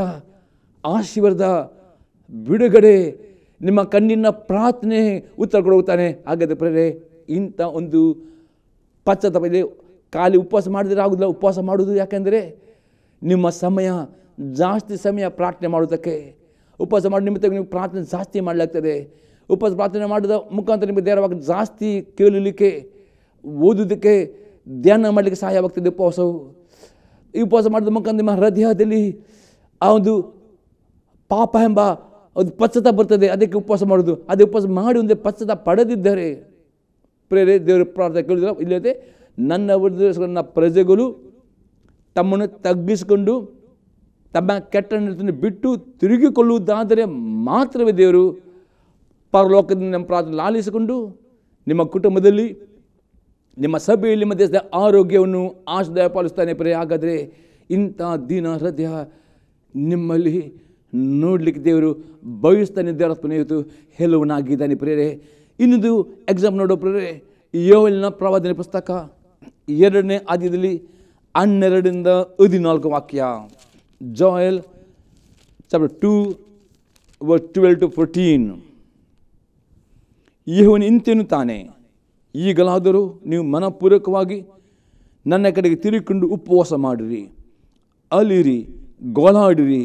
ಆಶೀರ್ವಾದ, ಬಿಡುಗಡೆ, ನಿಮ್ಮ ಕಣ್ಣಿನ ಪ್ರಾರ್ಥನೆ ಉತ್ತರ ಕೊಡುತ್ತಾನೆ. ಹಾಗಾದರೆ ಪ್ರೇರೆ ಇಂಥ ಒಂದು ಪಶ್ಚಾತ್ತಾಪ ಇದೆ. ಖಾಲಿ ಉಪವಾಸ ಮಾಡಿದರೆ ಆಗೋದಿಲ್ಲ. ಉಪವಾಸ ಮಾಡೋದು ಯಾಕೆಂದರೆ ನಿಮ್ಮ ಸಮಯ ಜಾಸ್ತಿ ಸಮಯ ಪ್ರಾರ್ಥನೆ ಮಾಡೋದಕ್ಕೆ, ಉಪವಾಸ ಮಾಡೋ ನಿಮಿತ್ತ ನೀವು ಪ್ರಾರ್ಥನೆ ಜಾಸ್ತಿ ಮಾಡಲಾಗ್ತದೆ. ಉಪವಾಸ ಪ್ರಾರ್ಥನೆ ಮಾಡಿದ ಮುಖಾಂತರ ನಿಮಗೆ ದೇವರ ಜಾಸ್ತಿ ಕೇಳಲಿಕ್ಕೆ, ಓದೋದಕ್ಕೆ, ಧ್ಯಾನ ಮಾಡಲಿಕ್ಕೆ ಸಹಾಯವಾಗ್ತದೆ ಉಪವಾಸವು. ಈ ಉಪವಾಸ ಮಾಡಿದ ಮುಖಾಂತರ ನಿಮ್ಮ ಹೃದಯದಲ್ಲಿ ಆ ಒಂದು ಪಾಪ ಎಂಬ ಒಂದು ಪಶ್ಚಾತ್ತಾಪ ಬರ್ತದೆ. ಅದಕ್ಕೆ ಉಪವಾಸ ಮಾಡೋದು. ಅದೇ ಉಪವಾಸ ಮಾಡಿ ಒಂದೇ ಪಶ್ಚಾತ್ತಾಪ ಪಡೆದಿದ್ದಾರೆ ಪ್ರೇರೆ ದೇವರು ಪ್ರಾರ್ಥನೆ ಕೇಳಿದ್ರೆ ಇಲ್ಲದೆ ನನ್ನ ವಿರುದ್ಧ ಪ್ರಜೆಗಳು ತಮ್ಮನ್ನು ತಗ್ಗಿಸಿಕೊಂಡು ತಮ್ಮ ಕೆಟ್ಟ ನಡತೆಯನ್ನು ಬಿಟ್ಟು ತಿರುಗಿಕೊಳ್ಳುವುದಾದರೆ ಮಾತ್ರವೇ ದೇವರು ಪರಲೋಕದಿಂದ ನಮ್ಮ ಪ್ರಾರ್ಥನೆ ಲಾಲಿಸಿಕೊಂಡು ನಿಮ್ಮ ಕುಟುಂಬದಲ್ಲಿ, ನಿಮ್ಮ ಸಭೆಯಲ್ಲಿ, ನಿಮ್ಮ ದೇಶದ ಆರೋಗ್ಯವನ್ನು ಆಶೀರ್ವಾದ ಪಾಲಿಸ್ತಾನೆ ಪ್ರೇರೆ. ಹಾಗಾದರೆ ಇಂಥ ದೀನ ಹೃದಯ ನಿಮ್ಮಲ್ಲಿ ನೋಡಲಿಕ್ಕೆ ದೇವರು ಬಯಸ್ತಾನೆ. ದೇವರ ಸ್ನೇಹಿತು ಹೇಳುವನಾಗಿದ್ದಾನೆ ಪ್ರೇರೆ. ಇನ್ನೊಂದು ಎಕ್ಸಾಂಪಲ್ ನೋಡೋ ಪ್ರೇರೆ, ಯೋವೇಲನ ಪ್ರವಾದನೆ ಪುಸ್ತಕ 2ನೇ ಅಧ್ಯಾಯದಲ್ಲಿ 12ರಿಂದ 14 ವಾಕ್ಯ. Joel chapter 2 verse 12 to 14. ಯೆಹೋವನು ಇಂತೆನ್ನುತ್ತಾನೆ, ಈಗಲಾದರೂ ನೀವು ಮನಪೂರ್ವಕವಾಗಿ ನನ್ನ ಕಡೆಗೆ ತಿರುಗಿಕೊಂಡು ಉಪವಾಸ ಮಾಡಿರಿ, ಅಲಿರಿ, ಗೋಳಾಡಿರಿ,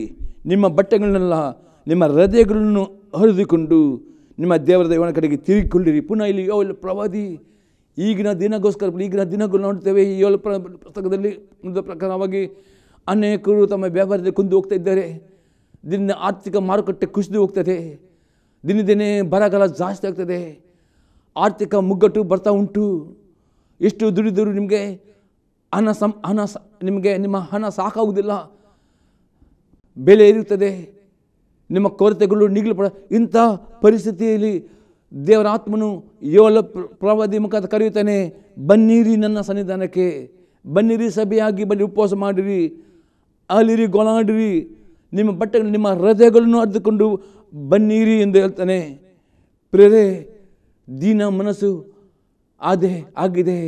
ನಿಮ್ಮ ಬಟ್ಟೆಗಳನ್ನೆಲ್ಲ ನಿಮ್ಮ ಹೃದಯಗಳನ್ನು ಹರಿದುಕೊಂಡು ನಿಮ್ಮ ದೇವರ ದೇವನ ಕಡೆಗೆ ತಿರುಗಿಕೊಳ್ಳಿರಿ. ಪುನಃ ಇಲ್ಲಿ ಯೋವೇಲ ಪ್ರವಾದಿ ಈಗಿನ ದಿನಗೋಸ್ಕರ ಈಗಿನ ದಿನಗಳು ನೋಡ್ತೇವೆ. ಈ ಯೋವೇಲ ಪುಸ್ತಕದಲ್ಲಿ ಪ್ರಕಾರವಾಗಿ ಅನೇಕರು ತಮ್ಮ ವ್ಯಾಪಾರದಲ್ಲಿ ಕುಂದು ಹೋಗ್ತಾ ಇದ್ದಾರೆ. ದಿನ ಆರ್ಥಿಕ ಮಾರುಕಟ್ಟೆ ಕುಸಿದು ಹೋಗ್ತದೆ. ದಿನ ದಿನೇ ಬರಗಾಲ ಜಾಸ್ತಿ ಆಗ್ತದೆ. ಆರ್ಥಿಕ ಮುಗ್ಗಟ್ಟು ಬರ್ತಾ ಉಂಟು. ಎಷ್ಟು ದುಡಿದರೂ ನಿಮಗೆ ನಿಮ್ಮ ಹಣ ಸಾಕಾಗುವುದಿಲ್ಲ. ಬೆಲೆ ಇರುತ್ತದೆ. ನಿಮ್ಮ ಕೊರತೆಗಳು ನಿಗಲು ಇಂಥ ಪರಿಸ್ಥಿತಿಯಲ್ಲಿ ದೇವರ ಆತ್ಮನು ಯೋಲ ಪ್ರವಾದಿ ಮುಖಾಂತರ ಕರೆಯುತ್ತಾನೆ, ಬನ್ನಿರಿ ನನ್ನ ಸನ್ನಿಧಾನಕ್ಕೆ, ಬನ್ನಿರಿ ಸಭೆಯಾಗಿ ಬನ್ನಿ, ಉಪವಾಸ ಮಾಡಿರಿ, ಅಲಿರಿ, ಗೋಳಾಡಿರಿ, ನಿಮ್ಮ ಬಟ್ಟೆಗಳು ನಿಮ್ಮ ಹೃದಯಗಳನ್ನು ಅರ್ದುಕೊಂಡು ಬನ್ನಿರಿ ಎಂದು ಹೇಳ್ತಾನೆ. ಪ್ರೇರೆ, ದೀನ ಮನಸ್ಸು ಆಗಿದೆ.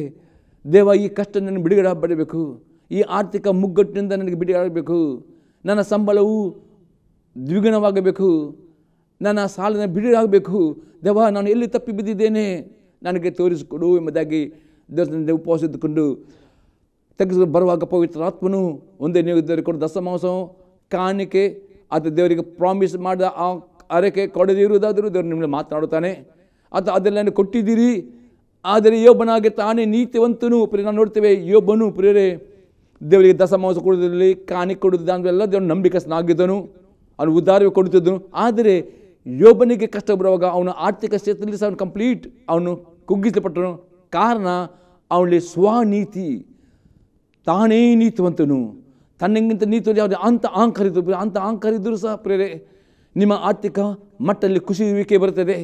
ದೇವ, ಈ ಕಷ್ಟ ನನಗೆ ಬಿಡುಗಡೆ ಪಡಬೇಕು, ಈ ಆರ್ಥಿಕ ಮುಗ್ಗಟ್ಟಿನಿಂದ ನನಗೆ ಬಿಡುಗಡೆ ಆಗಬೇಕು, ನನ್ನ ಸಂಬಳವು ದ್ವಿಗುಣವಾಗಬೇಕು, ನನ್ನ ಸಾಲನ ಬಿಡುಗಡೆ ಆಗಬೇಕು. ದೇವ, ನಾನು ಎಲ್ಲಿ ತಪ್ಪಿ ಬಿದ್ದಿದ್ದೇನೆ ನನಗೆ ತೋರಿಸಿಕೊಡು ಎಂಬುದಾಗಿ ದೇವರ ಉಪವಾಸ ಇದ್ದುಕೊಂಡು ತೆಗೆದುಕೊಂಡು ಬರುವಾಗ ಪವಿತ್ರ ಆತ್ಮನು ಒಂದೇ ನೀವು ದೇವರಿಗೆ ಕೊಡು ದಶಮಾಂಶ ಕಾಣಿಕೆ ಅಥವಾ ದೇವರಿಗೆ ಪ್ರಾಮಿಸ್ ಮಾಡಿದ ಆ ಅರಕೆ ಕೊಡದೇ ಇರುವುದಾದರೂ ದೇವರು ನಿಮ್ಮಲ್ಲಿ ಮಾತನಾಡುತ್ತಾನೆ. ಅಥವಾ ಅದೆಲ್ಲ ಕೊಟ್ಟಿದ್ದೀರಿ, ಆದರೆ ಯೋಬನಾಗೆ ತಾನೇ ನೀತಿವಂತನು. ನಾವು ನೋಡ್ತೇವೆ, ಯೋಬನು ಪ್ರಿಯರೇ ದೇವರಿಗೆ ದಶಮಾಂಶ ಕೊಡುವುದರಲ್ಲಿ ಕಾಣಿಕೆ ಕೊಡುವುದು ಅಂತೆಲ್ಲ ದೇವರು ನಂಬಿಕಸ್ಥನಾಗಿದ್ದನು, ಅವನು ಉದ್ಧಾರ ಕೊಡುತ್ತಿದ್ದನು. ಆದರೆ ಯೋಬನಿಗೆ ಕಷ್ಟ ಬರುವಾಗ ಅವನ ಆರ್ಥಿಕ ಕ್ಷೇತ್ರದಲ್ಲಿ ಸಹ ಅವನು ಕಂಪ್ಲೀಟ್ ಅವನು ಕುಗ್ಗಿಸಲ್ಪಟ್ಟನು. ಕಾರಣ ಅವನಲ್ಲಿ ಸ್ವನೀತಿ, ತಾನೇ ನೀತಿವಂತನು, ತನ್ನಗಿಂತ ನೀತಿ ಯಾವುದೇ ಅಂತ ಅಹಂಕಾರ ಇದ್ದರೂ ಸಹ ಪ್ರೇರೆ ನಿಮ್ಮ ಆರ್ಥಿಕ ಮಟ್ಟದಲ್ಲಿ ಕುಸಿಯುವಿಕೆ ಬರ್ತದೆ.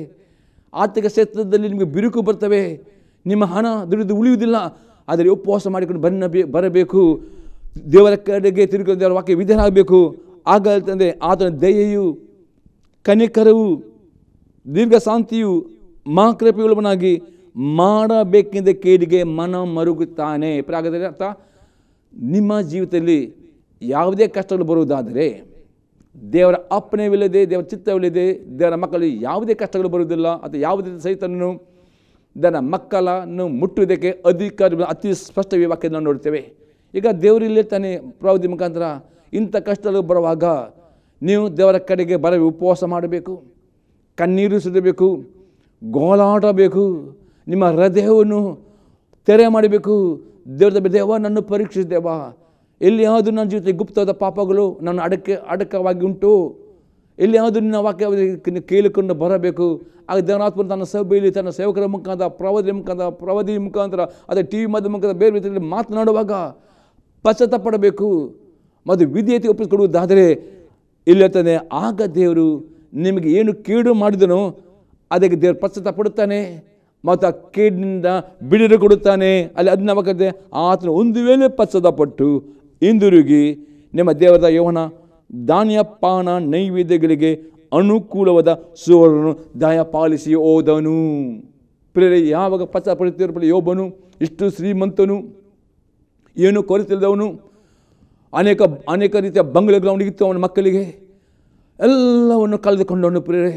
ಆರ್ಥಿಕ ಕ್ಷೇತ್ರದಲ್ಲಿ ನಿಮಗೆ ಬಿರುಕು ಬರ್ತವೆ. ನಿಮ್ಮ ಹಣ ದುಡಿದು ಉಳಿಯುವುದಿಲ್ಲ. ಆದರೆ ಉಪವಾಸ ಮಾಡಿಕೊಂಡು ಬರಬೇಕು, ದೇವರ ಕಡೆಗೆ ತಿರುಗಿ ದೇವರ ವಾಕ್ಯ ವಿಧೇಯರಾಗಬೇಕು. ಆಗ ಹೇಳ್ತಂದೆ, ಆತನ ದಯೆಯು, ಕನಿಕರವು, ದೀರ್ಘ ಶಾಂತಿಯು, ಮಹಾಕೃಪೆಯುಳ್ಳವನಾಗಿ ಮಾಡಬೇಕೆಂದ ಕೇಡಿಗೆ ಮನ ಮರುಗುತ್ತಾನೆ. ಹಾಗಾದರೆ ಅರ್ಥ, ನಿಮ್ಮ ಜೀವಿತದಲ್ಲಿ ಯಾವುದೇ ಕಷ್ಟಗಳು ಬರುವುದಾದರೆ ದೇವರ ಅಪ್ಪಣೆವಿಲ್ಲದೆ, ದೇವರ ಚಿತ್ತವಿಲ್ಲದೆ ದೇವರ ಮಕ್ಕಳಿಗೆ ಯಾವುದೇ ಕಷ್ಟಗಳು ಬರುವುದಿಲ್ಲ. ಅಥವಾ ಯಾವುದೇ ಸಹಿತನೂ ದೇವರ ಮಕ್ಕಳನ್ನು ಮುಟ್ಟುವುದಕ್ಕೆ ಅಧಿಕಾರ ಅತಿ ಸ್ಪಷ್ಟವಾಗಿ ವಾಕ್ಯದಲ್ಲಿ ನಾವು ನೋಡ್ತೇವೆ. ಈಗ ದೇವರಿಲ್ಲಿರ್ತಾನೆ ಪ್ರವಾದಿ ಮುಖಾಂತರ. ಇಂಥ ಕಷ್ಟಗಳು ಬರುವಾಗ ನೀವು ದೇವರ ಕಡೆಗೆ ಉಪವಾಸ ಮಾಡಬೇಕು, ಕಣ್ಣೀರು ಸುರಿಯಬೇಕು, ಗೋಳಾಡಬೇಕು, ನಿಮ್ಮ ಹೃದಯವನ್ನು ತೆರೆ ಮಾಡಬೇಕು. ದೇವ, ನನ್ನ ಪರೀಕ್ಷಿಸಿದೇವ, ಎಲ್ಲಿಯಾದರೂ ನನ್ನ ಜೀವಿತ ಗುಪ್ತವಾದ ಪಾಪಗಳು ನನ್ನ ಅಡಕವಾಗಿ ಉಂಟು, ಎಲ್ಲಿಯಾದರೂ ನಿನ್ನ ವಾಕ್ಯ ಕೇಳಿಕೊಂಡು ಬರಬೇಕು. ಆಗ ದೇವರಾತ್ಮ ತನ್ನ ಸಭೆಯಲ್ಲಿ ತನ್ನ ಸೇವಕರ ಮುಖಾಂತರ, ಪ್ರವಾದಿ ಮುಖಾಂತರ ಅದೇ TV ಮುಖಾಂತರ ಬೇರೆ ರೀತಿಯಲ್ಲಿ ಮಾತನಾಡುವಾಗ ಪಶ್ಚಾತ್ತಾಪಡಬೇಕು ಮತ್ತು ವಿಧೇಯತೆ ಒಪ್ಪಿಸಿಕೊಡುವುದಾದರೆ ಇಲ್ಲಿ ಹೇಳ್ತಾನೆ, ಆಗ ದೇವರು ನಿಮಗೆ ಏನು ಕೇಡು ಮಾಡಿದನೋ ಅದಕ್ಕೆ ದೇವರು ಪಶ್ಚಾತ್ತಾಪಡುತ್ತಾನೆ ಮತ್ತು ಆ ಕೇಡಿನಿಂದ ಬಿಡುಗಡೆ ಕೊಡುತ್ತಾನೆ. ಅಲ್ಲಿ ಅದನ್ನ ಅವಾಗದೆ ಆತನ ಒಂದು ವೇಳೆ ಪಶ್ಚಾತ್ತಾಪಟ್ಟು ಹಿಂದಿರುಗಿ ನಿಮ್ಮ ದೇವರ ಯೌವನ ಧಾನ್ಯ ಪಾನ ನೈವೇದ್ಯಗಳಿಗೆ ಅನುಕೂಲವಾದ ಸುವರ್ಣನು ದಯಪಾಲಿಸಿ ಹೋದನು. ಪ್ರೇರೆ, ಯಾವಾಗ ಪಶ್ಚಾತ್ತಾಪಡುತ್ತಿರಲಿ, ಯೋಬನು ಇಷ್ಟು ಶ್ರೀಮಂತನು, ಏನು ಕೊರತಿಲ್ಲದವನು, ಅನೇಕ ರೀತಿಯ ಬಂಗಲೆಗಳು ಅವನಿಗಿತ್ತು, ಅವನ ಮಕ್ಕಳಿಗೆ ಎಲ್ಲವನ್ನು ಕಳೆದುಕೊಂಡವನು. ಪ್ರೇರೆ,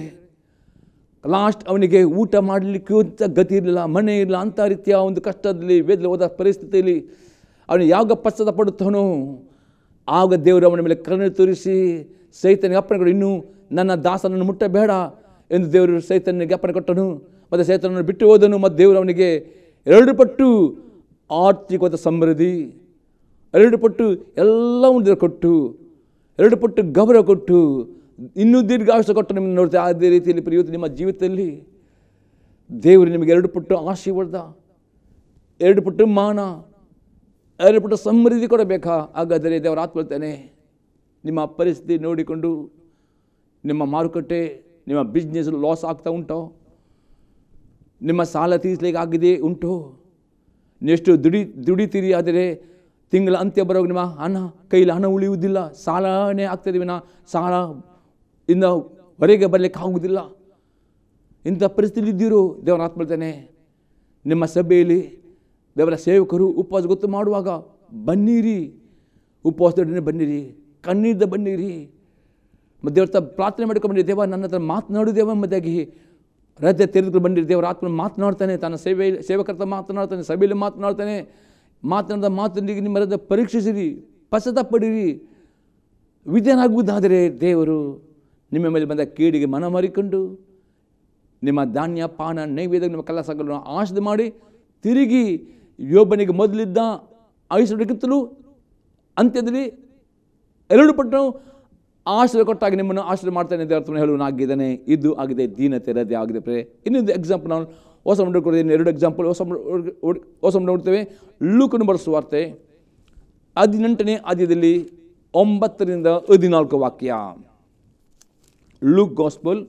ಲಾಸ್ಟ್ ಅವನಿಗೆ ಊಟ ಮಾಡಲಿಕ್ಕೆ ಅಂತ ಗತಿ ಇರಲಿಲ್ಲ, ಮನೆ ಇರಲಿಲ್ಲ. ಅಂಥ ರೀತಿಯ ಒಂದು ಕಷ್ಟದಲ್ಲಿ ಹೋದ ಪರಿಸ್ಥಿತಿಯಲ್ಲಿ ಅವನು ಯಾವಾಗ ಪಶ್ಚಾತ್ತಾಪಡುತ್ತಾನೋ ಆಗ ದೇವರು ಅವನ ಮೇಲೆ ಕರುಣೆ ತೋರಿಸಿ ಸೈತನಿಗೆ ಅಪ್ಪಣೆ ಕೊಟ್ಟು, ಇನ್ನೂ ನನ್ನ ದಾಸನನ್ನು ಮುಟ್ಟಬೇಡ ಎಂದು ದೇವರು ಸೈತನಿಗೆ ಅಪ್ಪಣೆ ಕೊಟ್ಟನು. ಮತ್ತು ಸೈತನನ್ನು ಬಿಟ್ಟು ಹೋದನು. ಮತ್ತು ದೇವರು ಅವನಿಗೆ 2 ಪಟ್ಟು ಆರ್ಥಿಕವಾದ ಸಮೃದ್ಧಿ, 2 ಪಟ್ಟು ಎಲ್ಲವನ್ನು ಕೊಟ್ಟು, 2 ಪಟ್ಟು ಗೌರವ ಕೊಟ್ಟು, ಇನ್ನೂ ದೀರ್ಘಾಯುಷ್ಯ ಕೊಟ್ಟು ನಿಮ್ಮನ್ನು ನೋಡ್ತೇವೆ. ಅದೇ ರೀತಿಯಲ್ಲಿ ಪ್ರಿಯವತ್ತು ನಿಮ್ಮ ಜೀವಿತದಲ್ಲಿ ದೇವರು ನಿಮಗೆ 2 ಪಟ್ಟು ಆಶೀರ್ವಾದ, 2 ಪಟ್ಟು ಮಾನ, 2 ಪಟ್ಟು ಸಮೃದ್ಧಿ ಕೊಡಬೇಕಾ? ಹಾಗಾದರೆ ದೇವರ ಆತ್ಮ ಹೇಳ್ತಾನೆ, ನಿಮ್ಮ ಪರಿಸ್ಥಿತಿ ನೋಡಿಕೊಂಡು ನಿಮ್ಮ ಮಾರುಕಟ್ಟೆ, ನಿಮ್ಮ ಬಿಸ್ನೆಸ್ ಲಾಸ್ ಆಗ್ತಾ ಉಂಟೋ, ನಿಮ್ಮ ಸಾಲ ತೀರಿಸಲಿಕ್ಕೆ ಆಗಿದೆ ಉಂಟು, ಎಷ್ಟು ದುಡಿತೀರಿ, ಆದರೆ ತಿಂಗಳ ಅಂತ್ಯ ಬರೋವಾಗ ನಿಮ್ಮ ಕೈಲಿ ಹಣ ಉಳಿಯುವುದಿಲ್ಲ, ಸಾಲನೇ ಆಗ್ತದೆ ವಿನ ಸಾಲ ಇಂದ ಹೊರಗೆ ಬರಲಿಕ್ಕೆ ಆಗುವುದಿಲ್ಲ. ಇಂಥ ಪರಿಸ್ಥಿತಿ ಇದ್ದೀರೋ ದೇವರ ಆತ್ಮ ಹೇಳ್ತಾನೆ, ನಿಮ್ಮ ಸಭೆಯಲ್ಲಿ ದೇವರ ಸೇವಕರು ಉಪವಾಸ ಗೊತ್ತು ಮಾಡುವಾಗ ಬನ್ನಿರಿ, ಉಪವಾಸದೊಡನೆ ಬನ್ನಿರಿ, ಕಣ್ಣೀರ್ದ ಬನ್ನಿರಿ, ಮತ್ತು ದೇವರ ಪ್ರಾರ್ಥನೆ ಮಾಡಿಕೊಂಡು ಬನ್ನಿರಿ. ದೇವ ನನ್ನ ಹತ್ರ ಮಾತನಾಡು ದೇವ ಎಂಬುದಾಗಿ ಹೃದಯ ತೆರೆದುಕೊಂಡು ಬನ್ನಿರಿ. ದೇವರ ಆತ್ಮ ಮಾತನಾಡ್ತಾನೆ, ತನ್ನ ಸೇವಕರ ಮಾತನಾಡ್ತಾನೆ, ಸಭೆಯಲ್ಲಿ ಮಾತನಾಡ್ತಾನೆ. ಮಾತನಾಡಿದ ಮಾತೊಂದಿಗೆ ನಿಮ್ಮ ಹೃದಯ ಪರೀಕ್ಷಿಸಿರಿ, ಪಶ್ಚಾತ್ತಾಪಡಿರಿ. ವಿಧೇಯನಾಗುವುದಾದರೆ ದೇವರು ನಿಮ್ಮ ಮೇಲೆ ಬಂದ ಕೇಡಿಗೆ ಮನ ಮಾರಿಕೊಂಡು ನಿಮ್ಮ ಧಾನ್ಯ ಪಾನ ನೈವೇದ್ಯ ನಿಮ್ಮ ಕೆಲಸಗಳನ್ನು ಆಶೆ ಮಾಡಿ ತಿರುಗಿ ಯೋಬನಿಗೆ ಮೊದಲಿದ್ದ ಐಶ್ವರ್ಯಕ್ಕಿಂತಲೂ ಅಂತ್ಯದಲ್ಲಿ 2 ಪಟ್ಟು ಆಶ್ರಯ ಕೊಟ್ಟಾಗ ನಿಮ್ಮನ್ನು ಆಶ್ರಯ ಮಾಡ್ತಾನೆ ದೇವರನ್ನು ಹೇಳುವನಾಗಿದ್ದಾನೆ. ಇದು ಆಗಿದೆ ದೀನತೆ ಹೃದಯ ಆಗಿದೆ ಪ್ರೇರೆ. ಇನ್ನೊಂದು ಎಕ್ಸಾಂಪಲ್ ನಾವು ಹೊಸ ನೋಡಿಕೊಡ್ತೀನಿ, 2 ಎಕ್ಸಾಂಪಲ್ ಹೊಸ ನೋಡ್ತೇವೆ. ಲೂಕನ ಬರೆಸುವ ವಾರ್ತೆ 18ನೇ ಅಧ್ಯಾಯದಲ್ಲಿ 9ರಿಂದ 14 ವಾಕ್ಯ. Luke gospel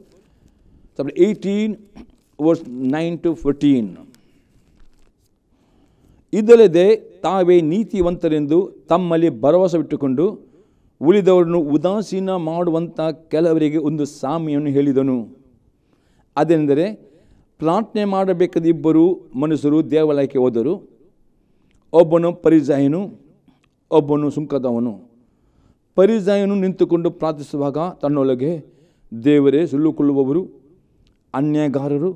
chapter 18 verse 9 to 14. ಇದಲ್ಲದೆ ತಾವೇ ನೀತಿವಂತರೆಂದು ತಮ್ಮಲ್ಲಿ ಭರವಸೆವಿಟ್ಟುಕೊಂಡು ಉಳಿದವರನ್ನು ಉದಾಸೀನ ಮಾಡುವಂಥ ಕೆಲವರಿಗೆ ಒಂದು ಸಾಮ್ಯವನ್ನು ಹೇಳಿದನು. ಅದೇನೆಂದರೆ, ಪ್ರಾರ್ಥನೆ ಮಾಡಬೇಕಾದ 2 ಮನುಷ್ಯರು ದೇವಾಲಯಕ್ಕೆ ಹೋದರು. ಒಬ್ಬನು ಪರಿಸಾಯನು, ಒಬ್ಬನು ಸುಂಕದವನು. ಪರಿಸಾಯನು ನಿಂತುಕೊಂಡು ಪ್ರಾರ್ಥಿಸುವಾಗ ತನ್ನೊಳಗೆ, ದೇವರೇ, ಸುಳ್ಳುಕೊಳ್ಳುವವರು, ಅನ್ಯಾಯಗಾರರು,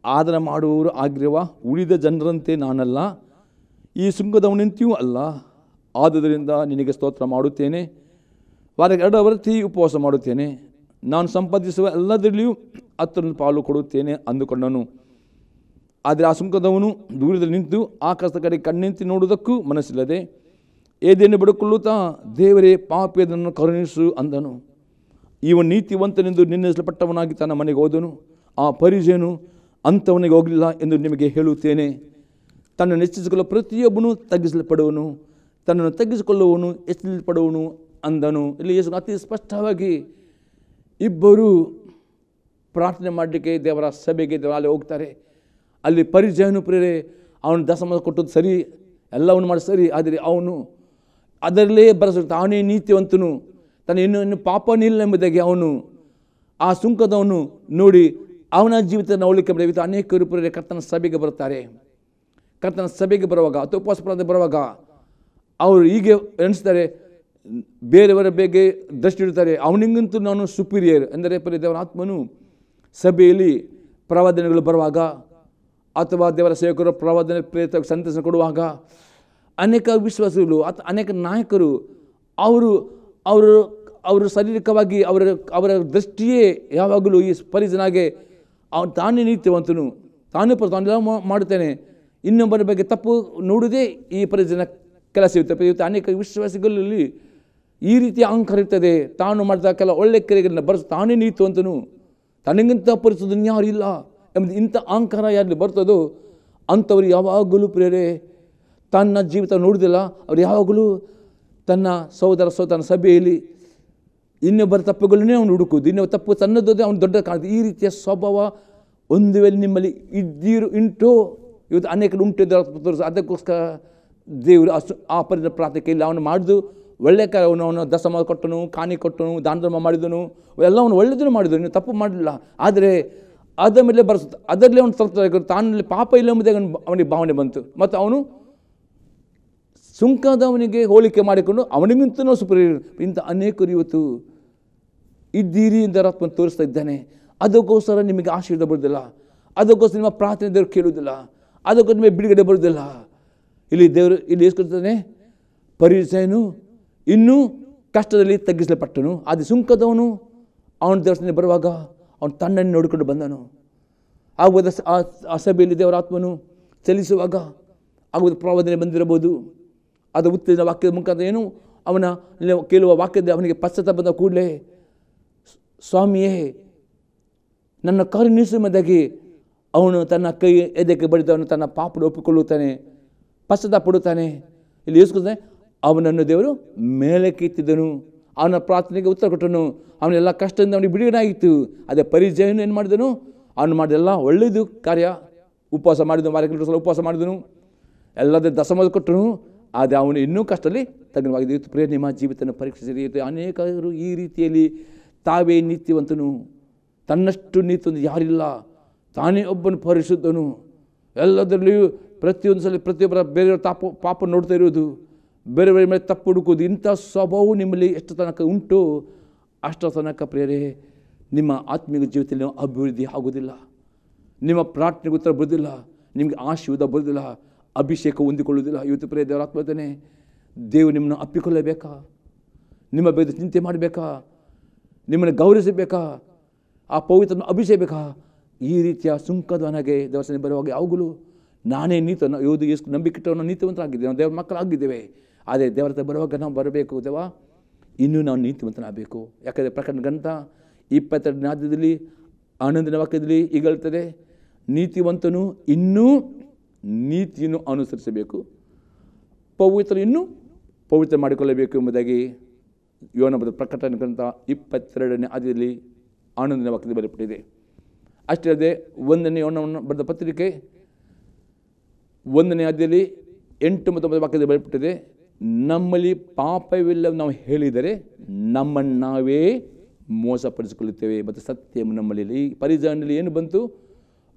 ಆದರ ಮಾಡುವವರು ಆಗಿರುವ ಉಳಿದ ಜನರಂತೆ ನಾನಲ್ಲ, ಈ ಸುಂಕದವನಂತೆಯೂ ಅಲ್ಲ. ಆದುದರಿಂದ ನಿನಗೆ ಸ್ತೋತ್ರ ಮಾಡುತ್ತೇನೆ, ವಾರಕ್ಕೆ 2 ಅವರ್ತಿ ಉಪವಾಸ ಮಾಡುತ್ತೇನೆ, ನಾನು ಸಂಪಾದಿಸುವ ಎಲ್ಲದರಲ್ಲಿಯೂ 10 ಪಾಲು ಕೊಡುತ್ತೇನೆ ಅಂದುಕೊಂಡನು. ಆದರೆ ಆ ಸುಂಕದವನು ದೂರದಲ್ಲಿ ನಿಂತು ಆಕಾಶದ ಕಡೆ ಕಣ್ಣೆತ್ತಿ ನೋಡುವುದಕ್ಕೂ ಮನಸ್ಸಿಲ್ಲದೆ ಏದೇನು ಬಡುಕೊಳ್ಳುತ್ತಾ, ದೇವರೇ, ಪಾಪಿಯದನ್ನು ಕರುಣಿಸು ಅಂದನು. ಇವನು ನೀತಿವಂತನೆಂದು ನಿರ್ಣಯಿಸಲ್ಪಟ್ಟವನಾಗಿ ತನ್ನ ಮನೆಗೆ ಹೋದನು. ಆ ಪರಿಸೇನು ಅಂಥವನಿಗೆ ಹೋಗಲಿಲ್ಲ ಎಂದು ನಿಮಗೆ ಹೇಳುತ್ತೇನೆ. ತನ್ನನ್ನು ಹೆಚ್ಚಿಸಿಕೊಳ್ಳುವ ಪ್ರತಿಯೊಬ್ಬನು ತಗ್ಗಿಸಲ್ಪಡುವನು, ತನ್ನನ್ನು ತಗ್ಗಿಸಿಕೊಳ್ಳುವವನು ಹೆಚ್ಚಿಸಲ್ಪಡುವನು ಅಂದನು. ಇಲ್ಲಿ ಯೇಸು ಅತಿ ಸ್ಪಷ್ಟವಾಗಿ 2 ಪ್ರಾರ್ಥನೆ ಮಾಡಲಿಕ್ಕೆ ದೇವರ ಸಭೆಗೆ ದೇವಾಲಯ ಹೋಗ್ತಾರೆ. ಅಲ್ಲಿ ಪರಿಸೇನು ಪ್ರೇರೆ, ಅವನು ದಶಮ ಕೊಟ್ಟದ್ದು ಸರಿ, ಎಲ್ಲವನ್ನು ಮಾಡಿ ಸರಿ, ಆದರೆ ಅವನು ಅದರಲ್ಲೇ ತಾನೇ ನೀತಿವಂತನು, ತನ್ನ ಇನ್ನು ಪಾಪನಿಲ್ಲ ಎಂಬುದಾಗಿ ಅವನು ಆ ಸುಂಕದವನು ನೋಡಿ ಅವನ ಜೀವಿತ ನೋಡಲಿಕ್ಕೆ ಬರಬೇಕು. ಅನೇಕರು ಪ್ರೇರೆ ಕರ್ತನ ಸಭೆಗೆ ಬರ್ತಾರೆ. ಕರ್ತನ ಸಭೆಗೆ ಬರುವಾಗ ಅಥವಾ ಉಪವಾಸ ಪ್ರಾರ್ಥನೆ ಬರುವಾಗ ಅವರು ಹೀಗೆ ಎಣಿಸ್ತಾರೆ, ಬೇರೆಯವರ ಬಗ್ಗೆ ದೃಷ್ಟಿ ಇಡ್ತಾರೆ, ಅವನಿಗಂತೂ ನಾನು ಸುಪೀರಿಯರ್. ಅಂದರೆ ದೇವರ ಆತ್ಮನು ಸಭೆಯಲ್ಲಿ ಪ್ರವಾದನೆಗಳು ಬರುವಾಗ ಅಥವಾ ದೇವರ ಸೇವಕರು ಪ್ರವಾದನೆ ಪ್ರೇರಿತ ಸಂದೇಶ ಕೊಡುವಾಗ ಅನೇಕ ವಿಶ್ವಾಸಗಳು ಅಥವಾ ಅನೇಕ ನಾಯಕರು ಅವರು ಶಾರೀರಿಕವಾಗಿ ಅವರ ದೃಷ್ಟಿಯೇ ಯಾವಾಗಲೂ ಈ ಪರಿಸನಾಗೆ ಅವನು ತಾನೇ ನೀತಿವಂತನು, ತಾನೆಲ್ಲ ಮಾಡುತ್ತೇನೆ, ಇನ್ನೊಬ್ಬರ ಬಗ್ಗೆ ತಪ್ಪು ನೋಡುವುದೇ ಈ ಪರಿಸನ ಕೆಲಸ ಇರುತ್ತೆ. ಇವತ್ತು ಅನೇಕ ವಿಶ್ವಾಸಿಗಳಲ್ಲಿ ಈ ರೀತಿಯ ಅಹಂಕಾರ ಇರ್ತದೆ. ತಾನು ಮಾಡಿದ ಕೆಲ ಒಳ್ಳೆ ಕ್ರಿಯೆಗಳನ್ನ ಬರೆಸ ತಾನೇ ನೀತಿವಂತನು, ತನಗಿಂತ ಪರಿಸುವುದು ಯಾರು ಇಲ್ಲ ಎಂಬುದು ಇಂಥ ಅಹಂಕಾರ ಯಾರಲ್ಲಿ ಬರ್ತದೋ ಅಂಥವ್ರು ಯಾವಾಗಲೂ ಪ್ರೇರೆ ತನ್ನ ಜೀವಿತ ನೋಡುವುದಿಲ್ಲ. ಅವ್ರು ಯಾವಾಗಲೂ ತನ್ನ ಸಹೋದರ ಸಭೆಯಲ್ಲಿ ಇನ್ನೊಬ್ಬರ ತಪ್ಪುಗಳನ್ನೇ ಅವನು ಹುಡುಕುವುದು, ಇನ್ನೊಬ್ಬ ತಪ್ಪು ಸಣ್ಣದೇ ಅವನು ದೊಡ್ಡ ಕಾಣುತ್ತೆ. ಈ ರೀತಿಯ ಸ್ವಭಾವ ಒಂದು ವೇಳೆ ನಿಮ್ಮಲ್ಲಿ ಉಂಟು, ಇವತ್ತು ಅನೇಕರು ಉಂಟು ತೋರಿಸ. ಅದಕ್ಕೋಸ್ಕರ ದೇವರು ಆ ಪರಿದ ಪ್ರಾರ್ಥನೆಯಲ್ಲಿ ಅವನು ಮಾಡಿದು ಒಳ್ಳೆ ಅವನು ದಶಮ ಕೊಟ್ಟನು, ಕಾಣಿ ಕೊಟ್ಟನು, ದಾನ ಧರ್ಮ ಮಾಡಿದನು, ಎಲ್ಲವನ್ನು ಒಳ್ಳೆದನ್ನು ಮಾಡಿದನು, ನೀವು ತಪ್ಪು ಮಾಡಲಿಲ್ಲ. ಆದರೆ ಅದರ ಮೇಲೆ ಬರೆಸುತ್ತೆ, ಅದರಲ್ಲೇ ಅವನು ಸ್ವಲ್ಪ ತಾನಲ್ಲಿ ಪಾಪ ಇಲ್ಲ ಎಂಬುದೇ ಅವನಿಗೆ ಭಾವನೆ ಬಂತು. ಮತ್ತು ಅವನು ಸುಂಕದವನಿಗೆ ಹೋಲಿಕೆ ಮಾಡಿಕೊಂಡು ಅವನಿಗಿಂತ ಸುಪೀರಿಯರ್. ಇಂಥ ಅನೇಕರು ಇವತ್ತು ಇದ್ದೀರಿ ಎಂದು ಆತ್ಮ ತೋರಿಸ್ತಾ ಇದ್ದಾನೆ. ಅದಕ್ಕೋಸ್ಕರ ನಿಮಗೆ ಆಶೀರ್ವಾದ ಬರೋದಿಲ್ಲ, ಅದಕ್ಕೋಸ್ಕರ ನಿಮ್ಮ ಪ್ರಾರ್ಥನೆ ದೇವರು ಕೇಳುವುದಿಲ್ಲ, ಅದಕ್ಕೋಸ್ಕರ ನಿಮಗೆ ಬಿಡುಗಡೆ ಬರೋದಿಲ್ಲ. ಇಲ್ಲಿ ಹೇಳ್ಕೊಳ್ತಾನೆ, ಪರಿಸೇನು ಇನ್ನೂ ಕಷ್ಟದಲ್ಲಿ ತಗ್ಗಿಸಲ್ಪಟ್ಟನು. ಆದರೆ ಸುಂಕದವನು ಅವನ ದೇವಸ್ಥಾನ ಬರುವಾಗ ಅವನು ತನ್ನನ್ನು ನೋಡಿಕೊಂಡು ಬಂದನು. ಆಗುವುದ ಆ ಸಭೆಯಲ್ಲಿ ದೇವರ ಆತ್ಮನು ಚಲಿಸುವಾಗ ಆಗುವುದು ಪ್ರವಾದನೆ ಬಂದಿರಬಹುದು. ಅದು ಉತ್ತೇಜನ ವಾಕ್ಯದ ಮುಖಾಂತರ ಏನು ಅವನ ಕೇಳುವ ವಾಕ್ಯದ ಅವನಿಗೆ ಪಶ್ಚಾತ್ತಾಪ ಬಂದ ಕೂಡಲೇ, ಸ್ವಾಮಿಯೇ ನನ್ನ ಕರುಣಿಸುವುದಾಗಿ ಅವನು ತನ್ನ ಕೈ ಎದೆಗೆ ಬಡಿದವನು ತನ್ನ ಪಾಪದ ಒಪ್ಪಿಕೊಳ್ಳುತ್ತಾನೆ, ಪಶ್ಚಾತ್ತಾಪ ಪಡುತ್ತಾನೆ. ಇಲ್ಲಿ ಯೋಚಿಸ್ಕೊಳ್ತಾನೆ, ಅವನನ್ನು ದೇವರು ಮೇಲಕ್ಕೆ ಎತ್ತಿದನು, ಅವನ ಪ್ರಾರ್ಥನೆಗೆ ಉತ್ತರ ಕೊಟ್ಟನು, ಅವನೆಲ್ಲ ಕಷ್ಟದಿಂದ ಅವನಿಗೆ ಬಿಡುಗಡೆ ಆಗಿತ್ತು. ಅದೇ ಪರಿಚಯನು ಏನು ಮಾಡಿದನು, ಅವನು ಮಾಡಿದೆಲ್ಲ ಒಳ್ಳೆಯದು ಕಾರ್ಯ. ಉಪವಾಸ ಮಾಡಿದನು, ವಾರಕ್ಕೆ ಸಲ ಉಪವಾಸ ಮಾಡಿದನು, ಎಲ್ಲದ ದಶಮ ಕೊಟ್ಟನು. ಆದರೆ ಅವನು ಇನ್ನೂ ಕಷ್ಟದಲ್ಲಿ ತಗ್ನವಾಗಿದೆ. ಪ್ರಿಯ, ನಿಮ್ಮ ಜೀವಿತವನ್ನು ಪರೀಕ್ಷಿಸಿರಿ. ಅನೇಕರು ಈ ರೀತಿಯಲ್ಲಿ ತಾವೇ ನೀತಿವಂತನು, ತನ್ನಷ್ಟು ನೀತಿವಂತ ಯಾರಿಲ್ಲ, ತಾನೇ ಒಬ್ಬನು ಪರಿಶುದ್ಧನು, ಎಲ್ಲದರಲ್ಲಿಯೂ ಪ್ರತಿಯೊಂದು ಸಲ ಪ್ರತಿಯೊಬ್ಬರ ಬೇರೆಯವ್ರ ಪಾಪ ನೋಡ್ತಾ ಇರೋದು, ಬೇರೆಯವರ ಮೇಲೆ ತಪ್ಪು ಹುಡುಕೋದು, ಇಂಥ ಸ್ವಭಾವವು ನಿಮ್ಮಲ್ಲಿ ಎಷ್ಟು ತನಕ ಉಂಟು ಅಷ್ಟರ ತನಕ ಪ್ರಿಯರೇ ನಿಮ್ಮ ಆತ್ಮೀಯ ಜೀವಿತದಲ್ಲಿ ಅಭಿವೃದ್ಧಿ ಆಗೋದಿಲ್ಲ, ನಿಮ್ಮ ಪ್ರಾರ್ಥನೆಗೆ ಉತ್ತರ ಬರೋದಿಲ್ಲ, ನಿಮಗೆ ಆಶೀರ್ವಾದ ಬರೋದಿಲ್ಲ, ಅಭಿಷೇಕ ಹೊಂದಿಕೊಳ್ಳುವುದಿಲ್ಲ. ಇವತ್ತು ಪ್ರಿಯ ದೇವರ ಆತ್ಮನೇ, ದೇವರು ನಿಮ್ಮನ್ನು ಅಪ್ಪಿಕೊಳ್ಳಬೇಕಾ, ನಿಮ್ಮ ಬಗ್ಗೆ ಚಿಂತೆ ಮಾಡಬೇಕಾ, ನಿಮ್ಮನ್ನು ಗೌರವಿಸಬೇಕಾ, ಆ ಪವಿತ್ರನ ಅಭಿಷೇಕ ಈ ರೀತಿಯ ಸುಂಕದವನಾಗೆ ದೇವಸ್ಥಾನ ಬರುವಾಗ ಯಾವಾಗಲೂ ನಾನೇ ನೀತನ ಯೋದು ಎಷ್ಟು ನಂಬಿಕೆಟ್ಟವನ್ನ ನೀತಿವಂತರಾಗಿದ್ದೇವೆ, ನಾವು ದೇವರ ಮಕ್ಕಳಾಗಿದ್ದೇವೆ. ಆದರೆ ದೇವರ ಹತ್ರ ಬರುವಾಗ ನಾವು ಬರಬೇಕು, ದೇವ ಇನ್ನೂ ನಾವು ನೀತಿವಂತನಾಗಬೇಕು. ಯಾಕಂದರೆ ಪ್ರಕಟಣೆ ಗ್ರಂಥ 22ನೇ ಅಧ್ಯಾಯದಲ್ಲಿ 11ನೇ ವಾಕ್ಯದಲ್ಲಿ ಈಗ ಹೇಳ್ತದೆ, ನೀತಿವಂತನು ಇನ್ನೂ ನೀತಿಯನ್ನು ಅನುಸರಿಸಬೇಕು, ಪವಿತ್ರ ಇನ್ನೂ ಪವಿತ್ರ ಮಾಡಿಕೊಳ್ಳಬೇಕು ಎಂಬುದಾಗಿ ಯೋನ ಬರೆದ ಪ್ರಕಟಣೆ ಗ್ರಂಥ 22ನೇ ಅಧ್ಯಾಯದಲ್ಲಿ 11ನೇ ವಾಕ್ಯದಲ್ಲಿ ಬರೆಯಲ್ಪಟ್ಟಿದೆ. ಅಷ್ಟೇ ಅಲ್ಲದೆ 1ನೇ ಯೋನವನ್ನು ಬರೆದ ಪತ್ರಿಕೆ 1ನೇ ಅಧ್ಯಾಯದಲ್ಲಿ 8 ಮತ್ತು 9 ವಾಕ್ಯದಲ್ಲಿ ಬರೆಯಲ್ಪಟ್ಟಿದೆ, ನಮ್ಮಲ್ಲಿ ಪಾಪವಿಲ್ಲ ನಾವು ಹೇಳಿದರೆ ನಮ್ಮನ್ನು ನಾವೇ ಮೋಸಪಡಿಸಿಕೊಳ್ಳುತ್ತೇವೆ ಮತ್ತು ಸತ್ಯ ನಮ್ಮಲ್ಲಿ. ಈ ಪರಿಜಾನಲ್ಲಿ ಏನು ಬಂತು?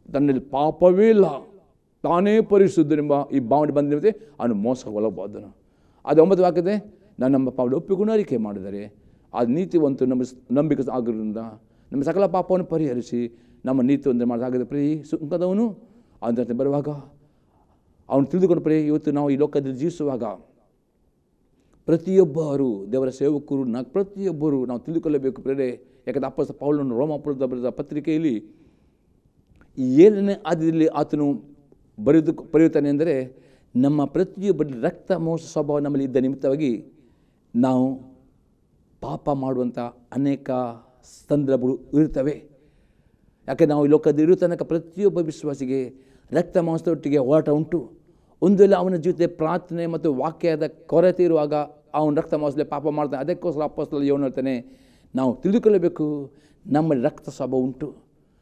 ತನ್ನಲ್ಲಿ ಪಾಪವೇ ಇಲ್ಲ, ತಾನೇ ಪರಿಶುದ್ಧನೆಂಬ ಈ ಭಾವನೆ ಬಂದಿರುತ್ತೆ, ಅವನು ಮೋಸ ಒಳಗಾದನು. ಅದು 9 ವಾಕ್ಯದೆ, ನಾನು ನಮ್ಮ ಪಾಪ ಒಪ್ಪಿಕೊಂಡು ಅರಿಕೆ ಮಾಡಿದರೆ ಅದು ನೀತಿವಂತು ನಮ್ಮ ನಂಬಿಕೆ ಆಗಿರೋದ್ರಿಂದ ನಮ್ಮ ಸಕಲ ಪಾಪವನ್ನು ಪರಿಹರಿಸಿ ನಮ್ಮ ನೀತಿವಂತ ಮಾಡೋದಾಗದೆ ಪ್ರಿಯ ಸುಂಕದವನು ಅದರಂತೆ ಬರುವಾಗ ಅವನು ತಿಳಿದುಕೊಂಡು ಪ್ರಿಯ ಇವತ್ತು ನಾವು ಈ ಲೋಕದಲ್ಲಿ ಜೀವಿಸುವಾಗ ಪ್ರತಿಯೊಬ್ಬರು ದೇವರ ಸೇವಕರು ಪ್ರತಿಯೊಬ್ಬರು ನಾವು ತಿಳಿದುಕೊಳ್ಳಬೇಕು ಪ್ರೇರೆ. ಯಾಕಂದರೆ ಅಪ್ಪಸ್ತಲ ಪೌಲನು ರೋಮಾಪುರದ ಬರೆದ ಪತ್ರಿಕೆಯಲ್ಲಿ 7ನೇ ಅಧ್ಯಾಯದಲ್ಲಿ ಆತನು ಬರೆಯುತ್ತಾನೆ ಎಂದರೆ, ನಮ್ಮ ಪ್ರತಿಯೊಬ್ಬರ ರಕ್ತ ಮೋಸ ಸ್ವಭಾವ ನಮ್ಮಲ್ಲಿ ಇದ್ದ ನಿಮಿತ್ತವಾಗಿ ನಾವು ಪಾಪ ಮಾಡುವಂಥ ಅನೇಕ ಸಂದರ್ಭಗಳು ಇರುತ್ತವೆ. ಯಾಕೆ ನಾವು ಈ ಲೋಕದಲ್ಲಿ ಇರೋ ತನಕ ಪ್ರತಿಯೊಬ್ಬ ವಿಶ್ವಾಸಿಗೆ ರಕ್ತ ಮಾಂಸದೊಟ್ಟಿಗೆ ಹೋರಾಟ ಉಂಟು. ಒಂದು ವೇಳೆ ಅವನ ಜೊತೆ ಪ್ರಾರ್ಥನೆ ಮತ್ತು ವಾಕ್ಯದ ಕೊರತೆ ಇರುವಾಗ ಅವನು ರಕ್ತ ಮಾಂಸದಲ್ಲಿ ಪಾಪ ಮಾಡ್ತಾನೆ. ಅದಕ್ಕೋಸ್ಕರ ಅಪ್ಪಸ್ತಲ ಯೋನ ಹೇಳ್ತಾನೆ, ನಾವು ತಿಳಿದುಕೊಳ್ಳಬೇಕು ನಮ್ಮಲ್ಲಿ ರಕ್ತ ಸ್ವಭಾವ ಉಂಟು.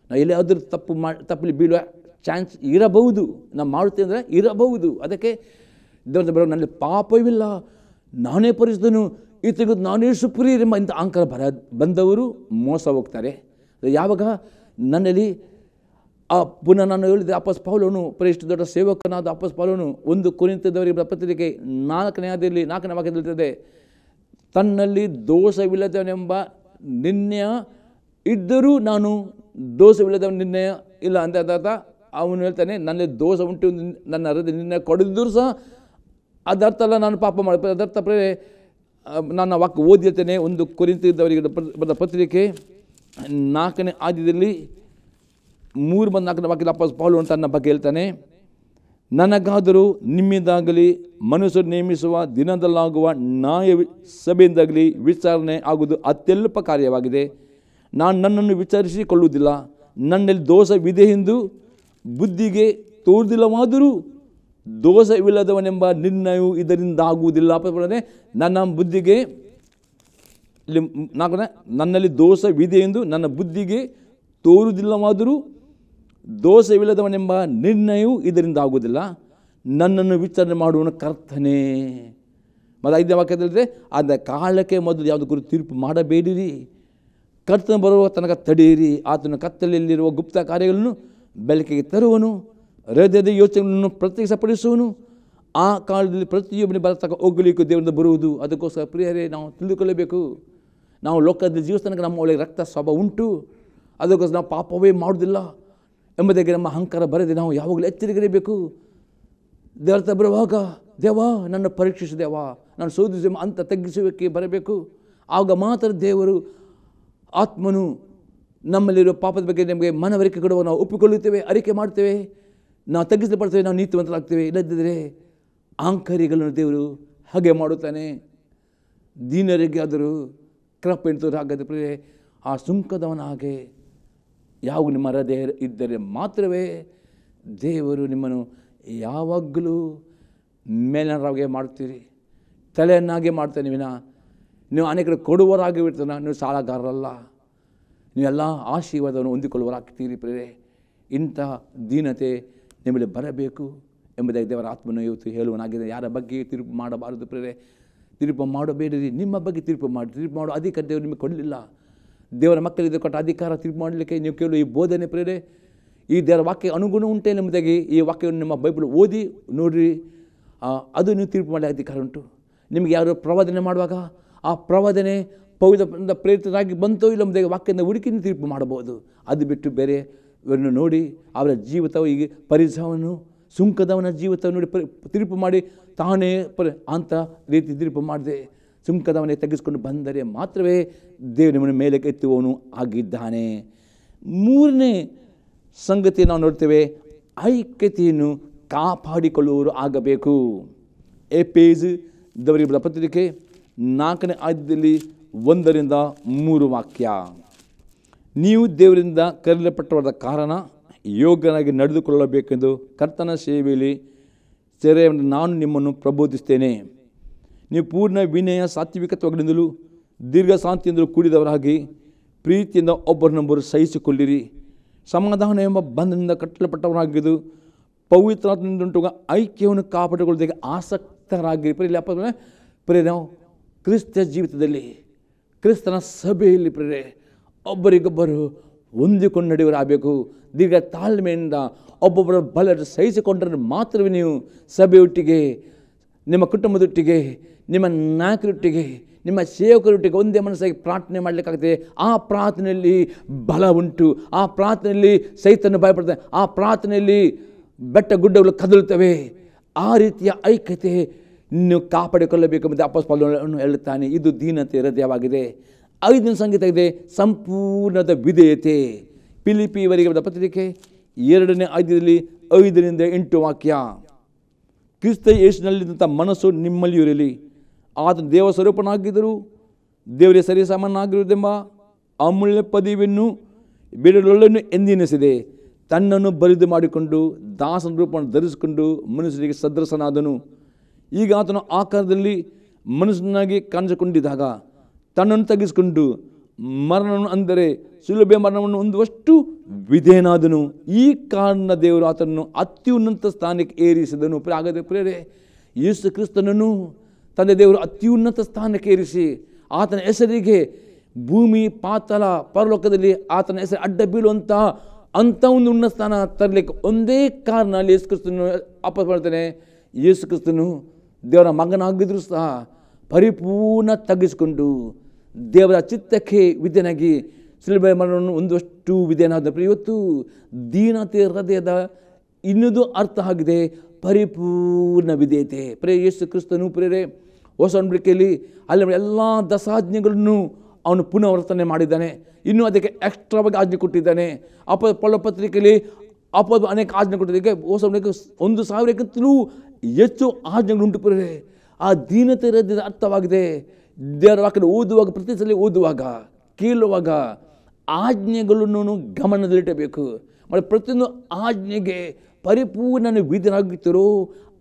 ನಾವು ಎಲ್ಲಾದರೂ ತಪ್ಪಲ್ಲಿ ಬೀಳುವ ಚಾನ್ಸ್ ಇರಬಹುದು, ನಾವು ಮಾಡುತ್ತೇವೆ ಅಂದರೆ ಇರಬಹುದು. ಅದಕ್ಕೆ ದೇವರ ಬರೋ ನನ್ನಲ್ಲಿ ಪಾಪವಿಲ್ಲ, ನಾನೇ ಪರಿಶುದ್ಧನು, ಈತನಿಗೆ ನಾನೇ ಸುಪ್ರಿಯರ್ ಎಂಬ ಇಂಥ ಅಹಂಕಾರ ಬಂದವರು ಮೋಸ ಹೋಗ್ತಾರೆ. ಯಾವಾಗ ನನ್ನಲ್ಲಿ ಪುನಃ ನಾನು ಹೇಳಿದೆ, ಅಪ್ಪಸ್ತಲ ಪೌಲನು ಪರಿಶುದ್ಧ ದೊಡ್ಡ ಸೇವಕನಾದ ಅಪ್ಪಸ್ತಲ ಪೌಲನು 1 ಕೊರಿಂಥದವರಿಗೆ ಪತ್ರಿಕೆ 4ನೇ ಅಧ್ಯಾಯದಲ್ಲಿ 4ನೇ ವಾಕ್ಯದಲ್ಲಿ ಇರ್ತದೆ, ತನ್ನಲ್ಲಿ ದೋಷವಿಲ್ಲದವನೆಂಬ ನಿರ್ಣಯ ಇದ್ದರೂ ನಾನು ದೋಷವಿಲ್ಲದವ ನಿರ್ಣಯ ಇಲ್ಲ ಅಂತ ಅರ್ಥ. ಅವನು ಹೇಳ್ತಾನೆ, ನನ್ನಲ್ಲಿ ದೋಷ ಉಂಟು, ನನ್ನ ಹೃದಯ ನಿರ್ಣಯ ಕೊಡದಿದ್ದರೂ ಸಹ ಅದರ್ಥ ಅಲ್ಲ ನಾನು ಪಾಪ ಮಾಡಿ. ಅದರ್ಥ ನನ್ನ ವಾಕ್ಯ ಓದಿರ್ತೇನೆ. 1 ಕೊರಿಂಥದವರಿಗೆ ಬರೆದ ಪತ್ರಿಕೆ 4ನೇ ಅಧ್ಯಾಯದಲ್ಲಿ 3-4ನೇ ವಾಕ್ಯದ ಅಪ್ಪಸ್ತಲ ಪೌಲನು ತನ್ನ ಬಗ್ಗೆ ಹೇಳ್ತಾನೆ, ನನಗಾದರೂ ನಿಮ್ಮಿಂದಾಗಲಿ ಮನುಷ್ಯರು ನೇಮಿಸುವ ದಿನದಲ್ಲಾಗುವ ನ್ಯಾಯ ಸಭೆಯಿಂದಾಗಲಿ ವಿಚಾರಣೆ ಆಗುವುದು ಅತ್ಯಲ್ಪ ಕಾರ್ಯವಾಗಿದೆ. ನಾನು ನನ್ನನ್ನು ವಿಚಾರಿಸಿಕೊಳ್ಳುವುದಿಲ್ಲ, ನನ್ನಲ್ಲಿ ದೋಷವಿದೆ ಎಂದು ಬುದ್ಧಿಗೆ ತೋರುವುದಿಲ್ಲವಾದರೂ ದೋಷವಿಲ್ಲದವನೆಂಬ ನಿರ್ಣಯವು ಇದರಿಂದ ಆಗುವುದಿಲ್ಲ. ನನ್ನ ಬುದ್ಧಿಗೆ ನನ್ನಲ್ಲಿ ದೋಷವಿದೆ ಎಂದು ನನ್ನ ಬುದ್ಧಿಗೆ ತೋರುವುದಿಲ್ಲವಾದರೂ ದೋಷವಿಲ್ಲದವನೆಂಬ ನಿರ್ಣಯವು ಇದರಿಂದ ಆಗುವುದಿಲ್ಲ, ನನ್ನನ್ನು ವಿಚಾರಣೆ ಮಾಡುವನು ಕರ್ತನೇ. ಮತ್ತು 5ನೇ ವಾಕ್ಯದಲ್ಲಿದೆ, ಆದ ಕಾಲಕ್ಕೆ ಮೊದಲು ಯಾವುದು ಕುರಿತು ತೀರ್ಪು ಮಾಡಬೇಡಿರಿ, ಕರ್ತನ ಬರುವ ತನಕ ತಡೆಯಿರಿ. ಆತನ ಕತ್ತಲೆಯಲ್ಲಿರುವ ಗುಪ್ತ ಕಾರ್ಯಗಳನ್ನು ಬೆಳಕಿಗೆ ತರುವನು, ಹೃದಯದ ಯೋಚನೆಗಳನ್ನು ಪ್ರತ್ಯಕ್ಷಪಡಿಸುವನು. ಆ ಕಾಲದಲ್ಲಿ ಪ್ರತಿಯೊಬ್ಬನೇ ಬರತಕ್ಕ ಹೋಗಲಿಕ್ಕೂ ದೇವರಿಂದ ಬರುವುದು. ಅದಕ್ಕೋಸ್ಕರ ಪ್ರಿಯರೇ, ನಾವು ತಿಳಿದುಕೊಳ್ಳಬೇಕು, ನಾವು ಲೋಕದಲ್ಲಿ ಜೀವಿಸ್ತನಕ ನಮ್ಮ ಒಳಗೆ ರಕ್ತ ಸ್ವಭಾವ ಉಂಟು. ಅದಕ್ಕೋಸ್ಕರ ನಾವು ಪಾಪವೇ ಮಾಡುವುದಿಲ್ಲ ಎಂಬುದಾಗಿ ನಮ್ಮ ಅಹಂಕಾರ ಬರದೆ ನಾವು ಯಾವಾಗಲೂ ಎಚ್ಚರಿಕೆಯಿರಬೇಕು. ದೇವರ ಬರುವಾಗ, ದೇವಾ ನನ್ನ ಪರೀಕ್ಷಿಸು, ದೇವಾ ನಾನು ಶೋಧಿಸಿ ಅಂತ ತಗ್ಗಿಸುವಿಕೆ ಬರಬೇಕು. ಆಗ ಮಾತ್ರ ದೇವರು ಆತ್ಮನು ನಮ್ಮಲ್ಲಿರುವ ಪಾಪದ ಬಗ್ಗೆ ನಮಗೆ ಮನವರಿಕೆ ಕೊಡುವ ನಾವು ಒಪ್ಪಿಕೊಳ್ಳುತ್ತೇವೆ, ಅರಿಕೆ ಮಾಡ್ತೇವೆ, ನಾವು ತಗ್ಗಿಸಲ್ಪಡ್ತೇವೆ, ನಾವು ನೀತಿವಂತರಾಗ್ತೇವೆ. ಇಲ್ಲದಿದ್ದರೆ ಅಹಂಕಾರಿಗಳನ್ನು ದೇವರು ಹಾಗೆ ಮಾಡುತ್ತಾನೆ. ದೀನರಿಗೆ ಆದರೂ ಕೃಪೆಂತರು ಹಾಗಾದರೆ ಪ್ರಿಯರೇ, ಆ ಸುಂಕದವನ ಹಾಗೆ ಯಾವ ನಿಮ್ಮ ಹೃದಯ ಇದ್ದರೆ ಮಾತ್ರವೇ ದೇವರು ನಿಮ್ಮನ್ನು ಯಾವಾಗಲೂ ಮೇಲನರಾಗೆ ಮಾಡ್ತೀರಿ, ತಲೆಯನ್ನಾಗೆ ಮಾಡ್ತಾನೆ ವಿನ ನೀವು ಅನೇಕರು ಕೊಡುವರಾಗಿ ಬಿಡ್ತಾನೆ. ನೀವು ಸಾಲಗಾರರಲ್ಲ, ನೀವೆಲ್ಲ ಆಶೀರ್ವಾದವನ್ನು ಹೊಂದಿಕೊಳ್ಳುವರಾಗ್ತೀರಿ ಪ್ರಿಯರೇ. ಇಂಥ ದೀನತೆ ನಿಮ್ಮಲ್ಲಿ ಬರಬೇಕು ಎಂಬುದಾಗಿ ದೇವರ ಆತ್ಮನು ಇವತ್ತು ಹೇಳುವನಾಗಿದೆ. ಯಾರ ಬಗ್ಗೆ ತೀರ್ಪು ಮಾಡಬಾರದು ಪ್ರಿಯರೇ, ತೀರ್ಪು ಮಾಡಬೇಡಿರಿ, ನಿಮ್ಮ ಬಗ್ಗೆ ತೀರ್ಪು ಮಾಡಿ. ತೀರ್ಪು ಮಾಡೋ ಅಧಿಕಾರ ದೇವರು ನಿಮಗೆ ಕೊಡಲಿಲ್ಲ. ದೇವರ ಮಕ್ಕಳಿಗೆ ಕೊಟ್ಟ ಅಧಿಕಾರ ತೀರ್ಪು ಮಾಡಲಿಕ್ಕೆ ನೀವು ಕೇಳುವ ಈ ಬೋಧನೆ ಪ್ರಿಯರೇ, ಈ ದೇವರ ವಾಕ್ಯ ಅನುಗುಣ ಉಂಟೆ ಎಂಬುದಾಗಿ ಈ ವಾಕ್ಯವನ್ನು ನಿಮ್ಮ ಬೈಬಲ್ ಓದಿ ನೋಡಿರಿ, ಅದು ನೀವು ತೀರ್ಪು ಮಾಡೋ ಅಧಿಕಾರ ಉಂಟು. ನಿಮಗೆ ಯಾರು ಪ್ರವಾದನೆ ಮಾಡುವಾಗ ಆ ಪ್ರವಾದನೆ ಪವಿತ್ರ ಪ್ರೇರಿತರಾಗಿ ಬಂತೋ ಇಲ್ಲ ಎಂಬುದಾಗಿ ವಾಕ್ಯದಿಂದ ಹುಡುಕಿ ತೀರ್ಪು ಮಾಡಬಹುದು. ಅದು ಬಿಟ್ಟು ಬೇರೆ ಇವರನ್ನು ನೋಡಿ ಅವರ ಜೀವಿತವು ಈಗ ಪರಿಸರವನ್ನು ಸುಂಕದವನ ಜೀವಿತವನ್ನು ನೋಡಿ ತೀರ್ಪು ಮಾಡಿ ತಾನೇ ಅಂಥ ರೀತಿ ತೀರ್ಪು ಮಾಡದೆ ಸುಂಕದವನೇ ತೆಗೆಸಿಕೊಂಡು ಬಂದರೆ ಮಾತ್ರವೇ ದೇವರು ನಿಮ್ಮನ್ನು ಮೇಲೆ ಎತ್ತುವವನು ಆಗಿದ್ದಾನೆ. 3ನೇ ಸಂಗತಿ ನಾವು ನೋಡ್ತೇವೆ, ಐಕ್ಯತೆಯನ್ನು ಕಾಪಾಡಿಕೊಳ್ಳುವವರು ಆಗಬೇಕು. ಎಫೆಸ ದವರಿಗೆ ಪತ್ರಿಕೆ 4ನೇ ಆದ್ಯದಲ್ಲಿ 1-3 ವಾಕ್ಯ. ನೀವು ದೇವರಿಂದ ಕರೆಯಲ್ಪಟ್ಟವರಾದ ಕಾರಣ ಯೋಗ್ಯನಾಗಿ ನಡೆದುಕೊಳ್ಳಬೇಕೆಂದು ಕರ್ತನ ಸೇವೆಯಲ್ಲಿ ಸೇರೆಯನ್ನು ನಾನು ನಿಮ್ಮನ್ನು ಪ್ರಬೋಧಿಸ್ತೇನೆ. ನೀವು ಪೂರ್ಣ ವಿನಯ ಸಾತ್ವಿಕತ್ವಗಳಿಂದಲೂ ದೀರ್ಘ ಶಾಂತಿಯಿಂದಲೂ ಕೂಡಿದವರಾಗಿ ಪ್ರೀತಿಯಿಂದ ಒಬ್ಬರನ್ನೊಬ್ಬರು ಸಹಿಸಿಕೊಳ್ಳಿರಿ. ಸಮಾಧಾನ ಎಂಬ ಬಂಧನದಿಂದ ಕಟ್ಟಲ್ಪಟ್ಟವರಾಗಿದ್ದು ಪವಿತ್ರಾತ್ಮನಿಂದುಂಟುವ ಐಕ್ಯವನ್ನು ಕಾಪಾಡಿಕೊಳ್ಳೋದಕ್ಕೆ ಆಸಕ್ತರಾಗಿರಿ. ಪ್ರಿಯ ನಾವು ಕ್ರಿಸ್ತ ಜೀವಿತದಲ್ಲಿ ಕ್ರಿಸ್ತನ ಸಭೆಯಲ್ಲಿ ಪ್ರಿಯರೇ ಒಬ್ಬರಿಗೊಬ್ಬರು ಹೊಂದಿಕೊಂಡು ನಡೆಯವರಾಗಬೇಕು. ದೀರ್ಘ ತಾಳ್ಮೆಯಿಂದ ಒಬ್ಬೊಬ್ಬರ ಬಲ ಸಹಿಸಿಕೊಂಡ್ರೆ ಮಾತ್ರವೇ ನೀವು ಸಭೆಯೊಟ್ಟಿಗೆ, ನಿಮ್ಮ ಕುಟುಂಬದೊಟ್ಟಿಗೆ, ನಿಮ್ಮ ನಾಯಕರೊಟ್ಟಿಗೆ, ನಿಮ್ಮ ಸೇವಕರೊಟ್ಟಿಗೆ ಒಂದೇ ಮನಸ್ಸಾಗಿ ಪ್ರಾರ್ಥನೆ ಮಾಡಲಿಕ್ಕಾಗ್ತದೆ. ಆ ಪ್ರಾರ್ಥನೆಯಲ್ಲಿ ಬಲ ಉಂಟು. ಆ ಪ್ರಾರ್ಥನೆಯಲ್ಲಿ ಸೈತನ್ನು ಭಯಪಡ್ತಾನೆ. ಆ ಪ್ರಾರ್ಥನೆಯಲ್ಲಿ ಬೆಟ್ಟ ಗುಡ್ಡಗಳು ಕದಲುತ್ತವೆ. ಆ ರೀತಿಯ ಐಕ್ಯತೆ ನೀವು ಕಾಪಾಡಿಕೊಳ್ಳಬೇಕೆಂಬುದು ಅಪೊಸ್ತಲನು ಹೇಳುತ್ತಾನೆ. ಇದು ದೀನತೆ ಹೃದಯವಾಗಿದೆ. 5ನೇ ಸಂಗೀತ ಇದೆ ಸಂಪೂರ್ಣದ ವಿಧೇಯತೆ. ಫಿಲಿಪ್ಪಿಯವರಿಗೆ ಬರೆದ ಪತ್ರಿಕೆ 2ನೇ ಅಧ್ಯಾಯದಲ್ಲಿ 5-8 ವಾಕ್ಯ. ಕ್ರಿಸ್ತ ಯೇಸುವಿನಲ್ಲಿದ್ದಂಥ ಮನಸ್ಸು ನಿಮ್ಮಲ್ಲಿ ಇರಲಿ. ಆತನು ದೇವ ಸ್ವರೂಪನಾಗಿದ್ದರು, ದೇವರಿಗೆ ಸರಿಸಮನಾಗಿರುವುದೆಂಬ ಅಮೂಲ್ಯ ಪದವಿಯನ್ನು ಬಿಡಲೊಳ್ಳನ್ನು ಎಂದೆನಿಸಿದೆ. ತನ್ನನ್ನು ಬರಿದು ಮಾಡಿಕೊಂಡು ದಾಸನ ರೂಪವನ್ನು ಧರಿಸಿಕೊಂಡು ಮನುಷ್ಯರಿಗೆ ಸದೃಶನಾದನು. ಈಗ ಆತನು ಆಕಾರದಲ್ಲಿ ಮನುಷ್ಯನಾಗಿ ಕಾಣಿಸಿಕೊಂಡಿದ್ದಾಗ ತನ್ನನ್ನು ತಗ್ಗಿಸಿಕೊಂಡು ಮರಣವನ್ನು, ಅಂದರೆ ಸುಲಭ ಮರಣವನ್ನು ಹೊಂದುವಷ್ಟು ವಿಧೇಯನಾದನು. ಈ ಕಾರಣ ದೇವರು ಆತನನ್ನು ಅತ್ಯುನ್ನತ ಸ್ಥಾನಕ್ಕೆ ಏರಿಸಿದನು. ಹಾಗಾದರೆ ಪ್ರಿಯರೇ, ಯೇಸು ಕ್ರಿಸ್ತನನ್ನು ತಂದೆ ದೇವರು ಅತ್ಯುನ್ನತ ಸ್ಥಾನಕ್ಕೆ ಏರಿಸಿ ಆತನ ಹೆಸರಿಗೆ ಭೂಮಿ ಪಾತಾಳ ಪರಲೋಕದಲ್ಲಿ ಆತನ ಹೆಸರು ಅಡ್ಡ ಬೀಳುವಂಥ ಒಂದು ಉನ್ನತ ಸ್ಥಾನ ತರಲಿಕ್ಕೆ ಒಂದೇ ಕಾರಣ ಅಲ್ಲಿ ಯೇಸು ಕ್ರಿಸ್ತನು ಮಾಡ್ತಾನೆ. ಯೇಸು ಕ್ರಿಸ್ತನು ದೇವರ ಮಗನಾಗಿದ್ದರೂ ಸಹ ಪರಿಪೂರ್ಣ ತಗ್ಗಿಸಿಕೊಂಡು ದೇವರ ಚಿತ್ತಕ್ಕೆ ವಿಧೇಯನಾಗಿ ಶಿಲುಬೆ ಮರಣವನ್ನು ಹೊಂದುವಷ್ಟು ವಿಧೇಯನಾದ. ಇವತ್ತು ದೀನತೆ ಹೃದಯದ ಇನ್ನೊಂದು ಅರ್ಥ ಆಗಿದೆ ಪರಿಪೂರ್ಣ ವಿಧೇಯತೆ. ಯೇಸು ಕ್ರಿಸ್ತನು ಪ್ರೇರೆ ಹೊಸ ನಂಬಿಕೆಯಲ್ಲಿ ಅಲ್ಲಿ ಎಲ್ಲ ದಶಾಜ್ಞೆಗಳನ್ನು ಅವನು ಪುನರಾವರ್ತನೆ ಮಾಡಿದ್ದಾನೆ. ಇನ್ನೂ ಅದಕ್ಕೆ ಎಕ್ಸ್ಟ್ರಾವಾಗಿ ಆಜ್ಞೆ ಕೊಟ್ಟಿದ್ದಾನೆ. ಪೌಲ ಪತ್ರಿಕೆಯಲ್ಲಿ ಅನೇಕ ಆಜ್ಞೆ ಕೊಟ್ಟಿದ್ದಕ್ಕೆ ಹೊಸ ನಂಬಿಕೆ 1000ಕ್ಕಿಂತಲೂ ಹೆಚ್ಚು ಆಜ್ಞೆಗಳು ಉಂಟು. ಪ್ರೇರೆ ಆ ದೀನತೆ ಹೃದಯದ ಅರ್ಥವಾಗಿದೆ. ದೇವರ ವಾಕ್ಯ ಓದುವಾಗ, ಪ್ರತಿ ಸಲ ಓದುವಾಗ, ಕೇಳುವಾಗ ಆಜ್ಞೆಗಳನ್ನು ಗಮನದಲ್ಲಿಟ್ಟಬೇಕು. ಮತ್ತು ಪ್ರತಿಯೊಂದು ಆಜ್ಞೆಗೆ ಪರಿಪೂರ್ಣ ವಿಧೇಯರಾಗುತ್ತಿರೋ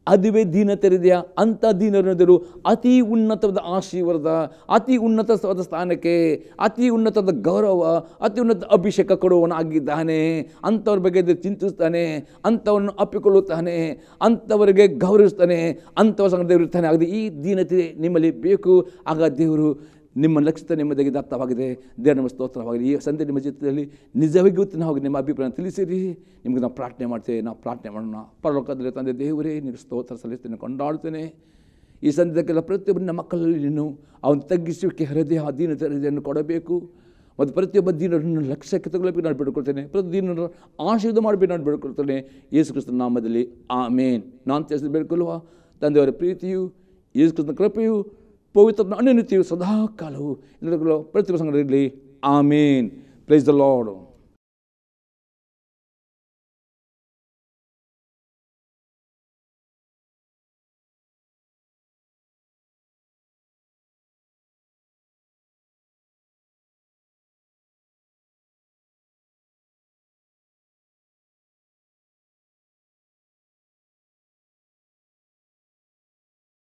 ಅದುವೇ ದೀನತೆ ಹೃದಯ. ಅಂಥ ದೀನರು ಅತಿ ಉನ್ನತವಾದ ಆಶೀರ್ವಾದ, ಅತಿ ಉನ್ನತವಾದ ಸ್ಥಾನಕ್ಕೆ, ಅತಿ ಉನ್ನತವಾದ ಗೌರವ, ಅತಿ ಉನ್ನತ ಅಭಿಷೇಕ ಕೊಡುವವನಾಗಿದ್ದಾನೆ. ಅಂಥವ್ರ ಬಗ್ಗೆ ಚಿಂತಿಸ್ತಾನೆ, ಅಂಥವನ್ನು ಅಪ್ಪಿಕೊಳ್ಳುತ್ತಾನೆ, ಅಂಥವರಿಗೆ ಗೌರವಿಸ್ತಾನೆ, ಅಂಥವ್ರ ಸಂಗ ದೇವರು ಇರ್ತಾನೆ. ಆಗದೆ ಈ ದೀನತೆ ನಿಮ್ಮಲ್ಲಿ ಬೇಕು. ಆಗ ದೇವರು ನಿಮ್ಮ ಲಕ್ಷ್ಯ ನೆಮ್ಮದಿಗೆ ಅರ್ಥವಾಗಿದೆ. ದೇವರ ನಮ್ಮ ಸ್ತೋತ್ರವಾಗಿದೆ. ಈ ಸಂತೆ ನಿಮ್ಮ ಜೀವಿತದಲ್ಲಿ ನಿಜವಾಗಿ ಗೊತ್ತಿನ ಹೋಗಿ ನಿಮ್ಮ ಅಭಿಪ್ರಾಯ ತಿಳಿಸಿರಿ. ನಿಮಗೆ ನಾವು ಪ್ರಾರ್ಥನೆ ಮಾಡ್ತೇವೆ. ನಾವು ಪ್ರಾರ್ಥನೆ ಮಾಡೋಣ. ಪರಲೋಕದಲ್ಲಿ ತಂದೆ ದೇವರೇ, ನೀವು ಸ್ತೋತ್ರ ಸಲ್ಲಿಸ್ತೇನೆ, ಕೊಂಡಾಡ್ತೇನೆ. ಈ ಸಂತೆಗೆಲ್ಲ ಪ್ರತಿಯೊಬ್ಬರ ಮಕ್ಕಳಲ್ಲಿ ನೀನು ಅವನು ತಗ್ಗಿಸುವಿಕೆ ಹೃದಯ, ದೀನತೆ ಹೃದಯವನ್ನು ಕೊಡಬೇಕು. ಮತ್ತು ಪ್ರತಿಯೊಬ್ಬ ದೀನರನ್ನು ಲಕ್ಷ್ಯಕ್ಕೆ ತಗೊಳ್ಳಬೇಕು ನಾನು ಬೇಡ್ಕೊಳ್ತೇನೆ. ಪ್ರತಿ ದೀನರು ಆಶೀರ್ವಾದ ಮಾಡಬೇಕು ನಾನು ಬೇಡ್ಕೊಳ್ತೇನೆ. ಯೇಸು ಕ್ರಿಸ್ತನ ನಾಮದಲ್ಲಿ ಆಮೇನ್. ನಾನು ತಿಳಿಸಿ ಬೇಡ್ಕೊಳ್ಳುವ ತಂದೆಯವರ ಪ್ರೀತಿಯು, ಯೇಸು ಕ್ರಿಸ್ತನ ಕೃಪೆಯು, ಪವಿತ್ರ ಅನ್ಯೋನ್ಯತೆಯು ಸದಾ ಕಾಲವು ಎಲ್ಲರಿಗೂ ಪ್ರತಿಯೊಬ್ಬ ಸಂಘದಲ್ಲಿ ಆಮೇನ್. Price the lord.